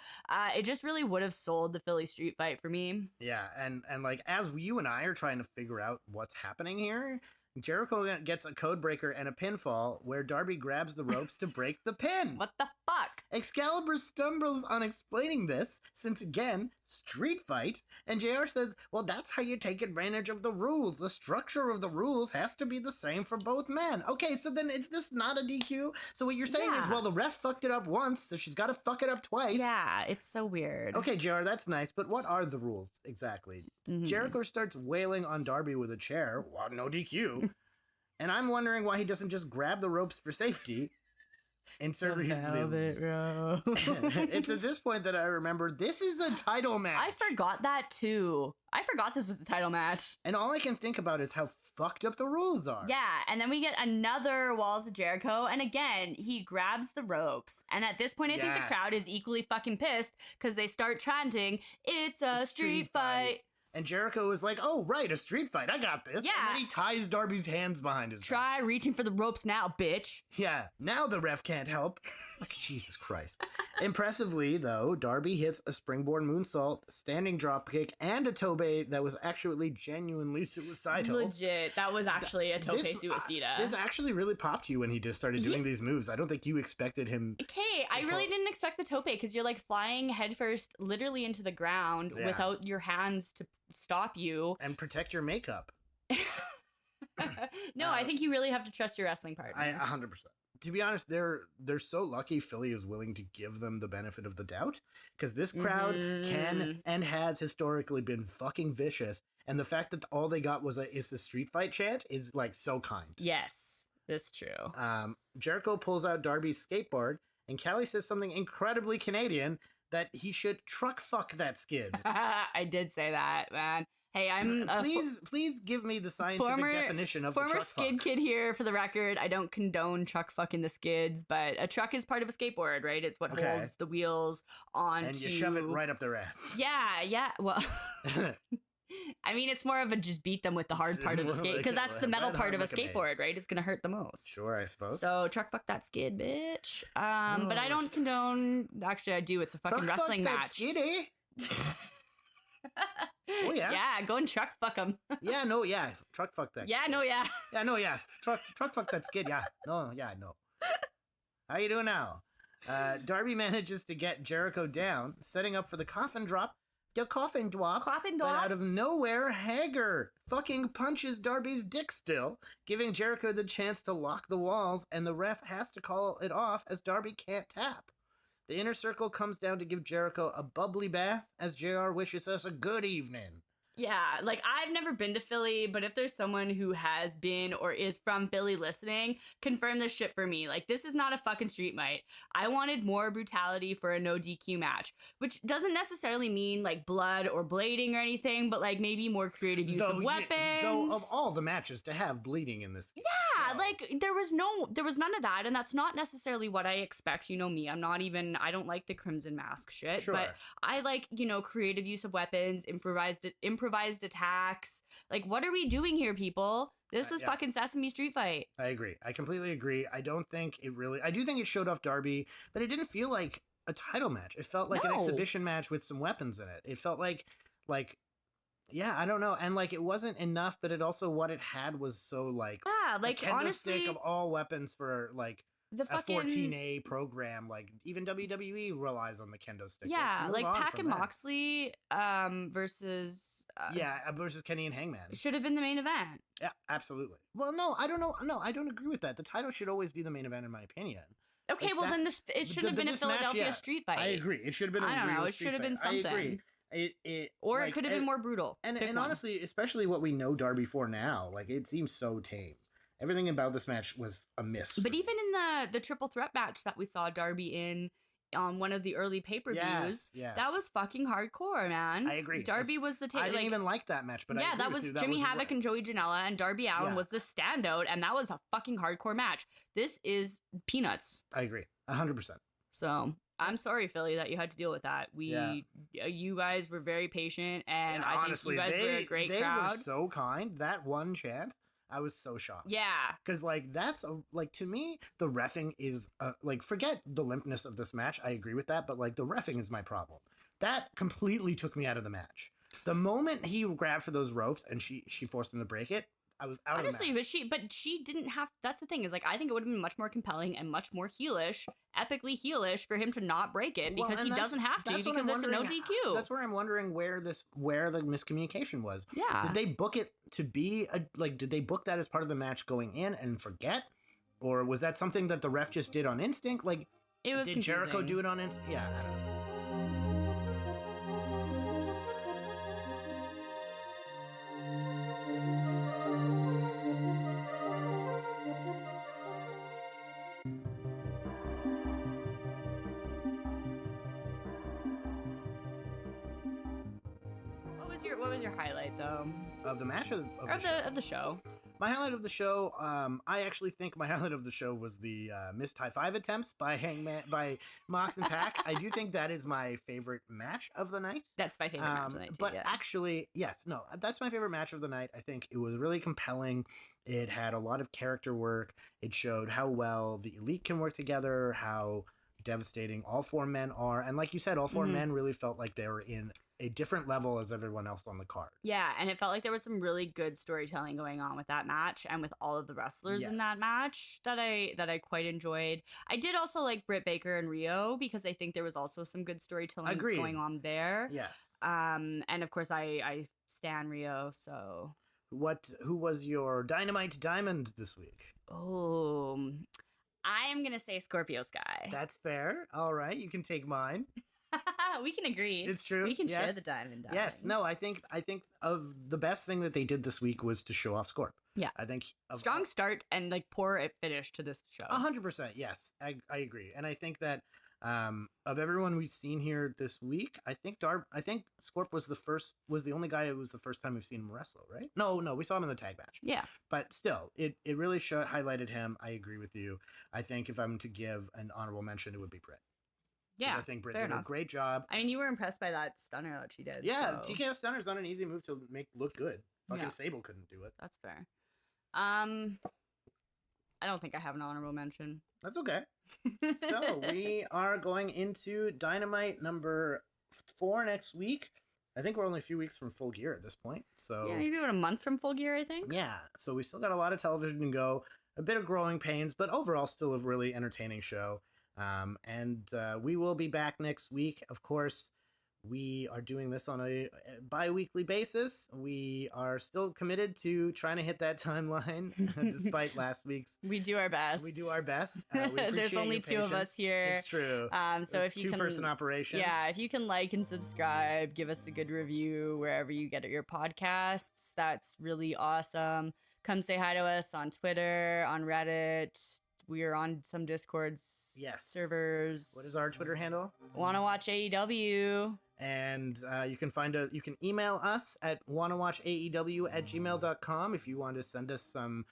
It just really would have sold the Philly street fight for me. Yeah, and like as you and I are trying to figure out what's happening here, Jericho gets a code breaker and a pinfall where Darby grabs the ropes to break the pin. What the fuck? Excalibur stumbles on explaining this, since again, street fight, and JR says, well, that's how you take advantage of the rules. The structure of the rules has to be the same for both men. Okay, so then is this not a DQ? So what you're saying is, well, the ref fucked it up once, so she's got to fuck it up twice. Yeah, it's so weird. Okay, JR, that's nice, but what are the rules exactly? Jericho starts wailing on Darby with a chair. Well, no DQ. And I'm wondering why he doesn't just grab the ropes for safety. Insert velvet rope. It's at this point that I remember this is a title match. I forgot that too. I forgot this was the title match. And all I can think about is how fucked up the rules are. Yeah, and then we get another Walls of Jericho, and again, he grabs the ropes. And at this point, I think the crowd is equally fucking pissed because they start chanting, "It's a street fight." And Jericho is like, oh, right, a street fight. I got this. Yeah. And then he ties Darby's hands behind his back. Try reaching for the ropes now, bitch. Yeah, now the ref can't help. Like, Jesus Christ. Impressively, though, Darby hits a springboard moonsault, standing dropkick, and a tobe that was actually genuinely suicidal. Legit. That was actually a tope suicida. This actually really popped you when he just started doing these moves. I don't think you expected him. Okay, I really didn't expect the tope because you're like flying headfirst literally into the ground without your hands to stop you. And protect your makeup. No, I think you really have to trust your wrestling partner. 100%. To be honest, they're so lucky Philly is willing to give them the benefit of the doubt, because this crowd can and has historically been fucking vicious, and the fact that all they got was is the street fight chant is like so kind. Yes, that's true. Jericho pulls out Darby's skateboard, and Callie says something incredibly Canadian, that he should truck fuck that skid. I did say that, man. Hey, I'm please give me the scientific definition of the truck fuck. Former skid kid here for the record. I don't condone truck fucking the skids, but a truck is part of a skateboard, right? It's what holds the wheels on. And you shove it right up their ass. Yeah. Well, I mean, it's more of a just beat them with the hard part of the skate, because that's the metal part of a skateboard, right? It's gonna hurt the most. Sure, I suppose. So truck fuck that skid, bitch. But I don't condone. Actually, I do. It's a fucking wrestling match. That skiddy. Oh yeah. Yeah, go and truck fuck them. Yeah, no, yeah. Truck fuck that. Yeah, no, yeah. Yeah, no, yeah. Truck fuck that skid. Yeah. No, yeah, no. How you doing now? Darby manages to get Jericho down, setting up for the coffin drop. The coffin drop. But out of nowhere, Hager fucking punches Darby's dick still, giving Jericho the chance to lock the walls, and the ref has to call it off as Darby can't tap. The inner circle comes down to give Jericho a bubbly bath as JR wishes us a good evening. Yeah, like I've never been to Philly, but if there's someone who has been or is from Philly listening, confirm this shit for me. Like, this is not a fucking street fight. I wanted more brutality for a no DQ match, which doesn't necessarily mean like blood or blading or anything, but like maybe more creative use of weapons. Though of all the matches to have bleeding in this. Yeah, like there was none of that, and that's not necessarily what I expect. You know me, I don't like the Crimson Mask shit, but I like, creative use of weapons, improvised attacks. Like, what are we doing here, people? This was fucking Sesame Street Fight. I agree. I completely agree. I do think it showed off Darby, but it didn't feel like a title match. It felt like an exhibition match with some weapons in it. It felt like, yeah, I don't know. And like, it wasn't enough, but it also, what it had was so like, a honestly, stick of all weapons for like, the fucking 14A program, like even WWE relies on the kendo stick. Yeah, like Pac and Moxley versus versus Kenny and Hangman should have been the main event. Yeah, absolutely. Well, no, I don't know. No, I don't agree with that. The title should always be the main event, in my opinion. Okay, like well then it should have been a Philadelphia street fight. I agree. It should have been. I don't know. It should have been something. I agree. It could have been more brutal. And honestly, especially what we know Darby for now, like it seems so tame. Everything about this match was a miss. But even in the triple threat match that we saw Darby in on one of the early pay-per-views, that was fucking hardcore, man. I agree. Darby was the I didn't even like that match, but yeah, that was Jimmy Havoc and Joey Janela, and Darby Allan was the standout, and that was a fucking hardcore match. This is peanuts. I agree, 100%. So I'm sorry, Philly, that you had to deal with that. You guys were very patient, and I honestly, think you guys were a great crowd. They were so kind. That one chant, I was so shocked. Yeah. Because, like, to me, the reffing is, like, forget the limpness of this match. I agree with that. But, like, the reffing is my problem. That completely took me out of the match. The moment he grabbed for those ropes and she forced him to break it, I was out of the match. But she didn't have, that's the thing, is, like, I think it would have been much more compelling and much more heelish, epically heelish, for him to not break it, because he doesn't have to, because it's a no DQ. That's where I'm wondering where the miscommunication was. Yeah. Did they book it to be, did they book that as part of the match going in and forget? Or was that something that the ref just did on instinct? Like, it was did confusing. Jericho do it on instinct? Yeah, I don't know. What was your highlight, though? Of the match or of the show? My highlight of the show, I actually think my highlight of the show was the missed high five attempts by Mox and Pac. I do think that is my favorite match of the night. That's my favorite match of the night, too, but yeah. actually, yes, no, that's my favorite match of the night. I think it was really compelling. It had a lot of character work. It showed how well the Elite can work together, how devastating all four men are. And like you said, all four men really felt like they were in a different level as everyone else on the card. Yeah, and it felt like there was some really good storytelling going on with that match and with all of the wrestlers in that match that I quite enjoyed. I did also like Britt Baker and Rio, because I think there was also some good storytelling going on there. Yes. And of course I stan Rio, so who was your Dynamite Diamond this week? Oh, I am gonna say Scorpio Sky. That's fair. All right, you can take mine. We can agree. It's true. We can share the diamond. Yes. No, I think of the best thing that they did this week was to show off Scorp. Yeah. I think strong start and like poor finish to this show. 100%. Yes, I agree, and I think that of everyone we've seen here this week, I think Scorp was the only guy. It was the first time we've seen him wrestle, right? No, we saw him in the tag match. Yeah. But still, it really highlighted him. I agree with you. I think if I'm to give an honorable mention, it would be Britt. Yeah, I think Britt did a great job. I mean, you were impressed by that stunner that she did. Yeah, so. TKO stunner's not an easy move to make look good. Fucking Sable couldn't do it. That's fair. I don't think I have an honorable mention. That's okay. So we are going into Dynamite number 4 next week. I think we're only a few weeks from Full Gear at this point. So yeah, maybe about a month from Full Gear, I think. Yeah, so we still got a lot of television to go. A bit of growing pains, but overall still a really entertaining show. And we will be back next week. Of course, we are doing this on a bi-weekly basis. We are still committed to trying to hit that timeline, despite last week's. We do our best. We do our best. There's only 2 of us here. It's true. So if you can, 2-person operation. Yeah, if you can like and subscribe, give us a good review wherever you get your podcasts. That's really awesome. Come say hi to us on Twitter, on Reddit. We are on some Discord servers. What is our Twitter handle? WannaWatchAEW. And you can email us at WannaWatchAEW@gmail.com if you want to send us some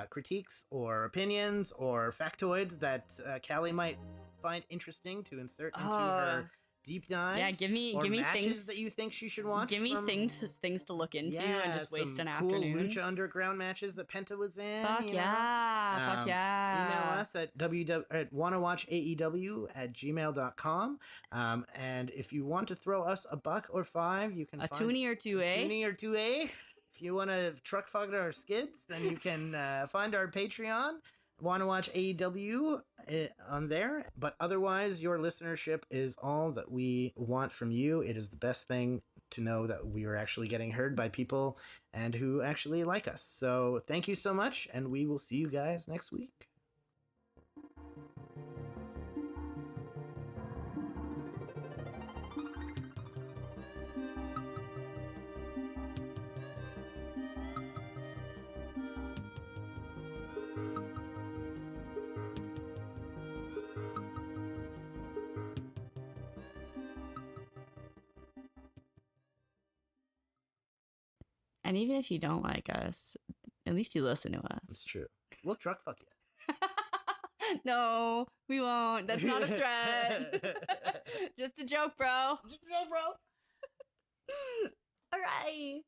critiques or opinions or factoids that Callie might find interesting to insert into her deep dives. Yeah, give me matches things that you think she should watch. Give me things to look into and just waste an cool afternoon. Lucha Underground matches that Penta was in. Fuck yeah. Fuck yeah. Email us at WannaWatchAEW@gmail.com. And if you want to throw us a $1 or $5, you can find toonie or 2A. Toonie or 2A. If you want to truck fog our skids, then you can find our Patreon. WannaWatchAEW on there, but otherwise your listenership is all that we want from you. It is the best thing to know that we are actually getting heard by people and who actually like us. So thank you so much, and we will see you guys next week. And even if you don't like us, at least you listen to us. It's true. We'll truck fuck you. No, we won't. That's not a threat. Just a joke, bro. Just a joke, bro. All right.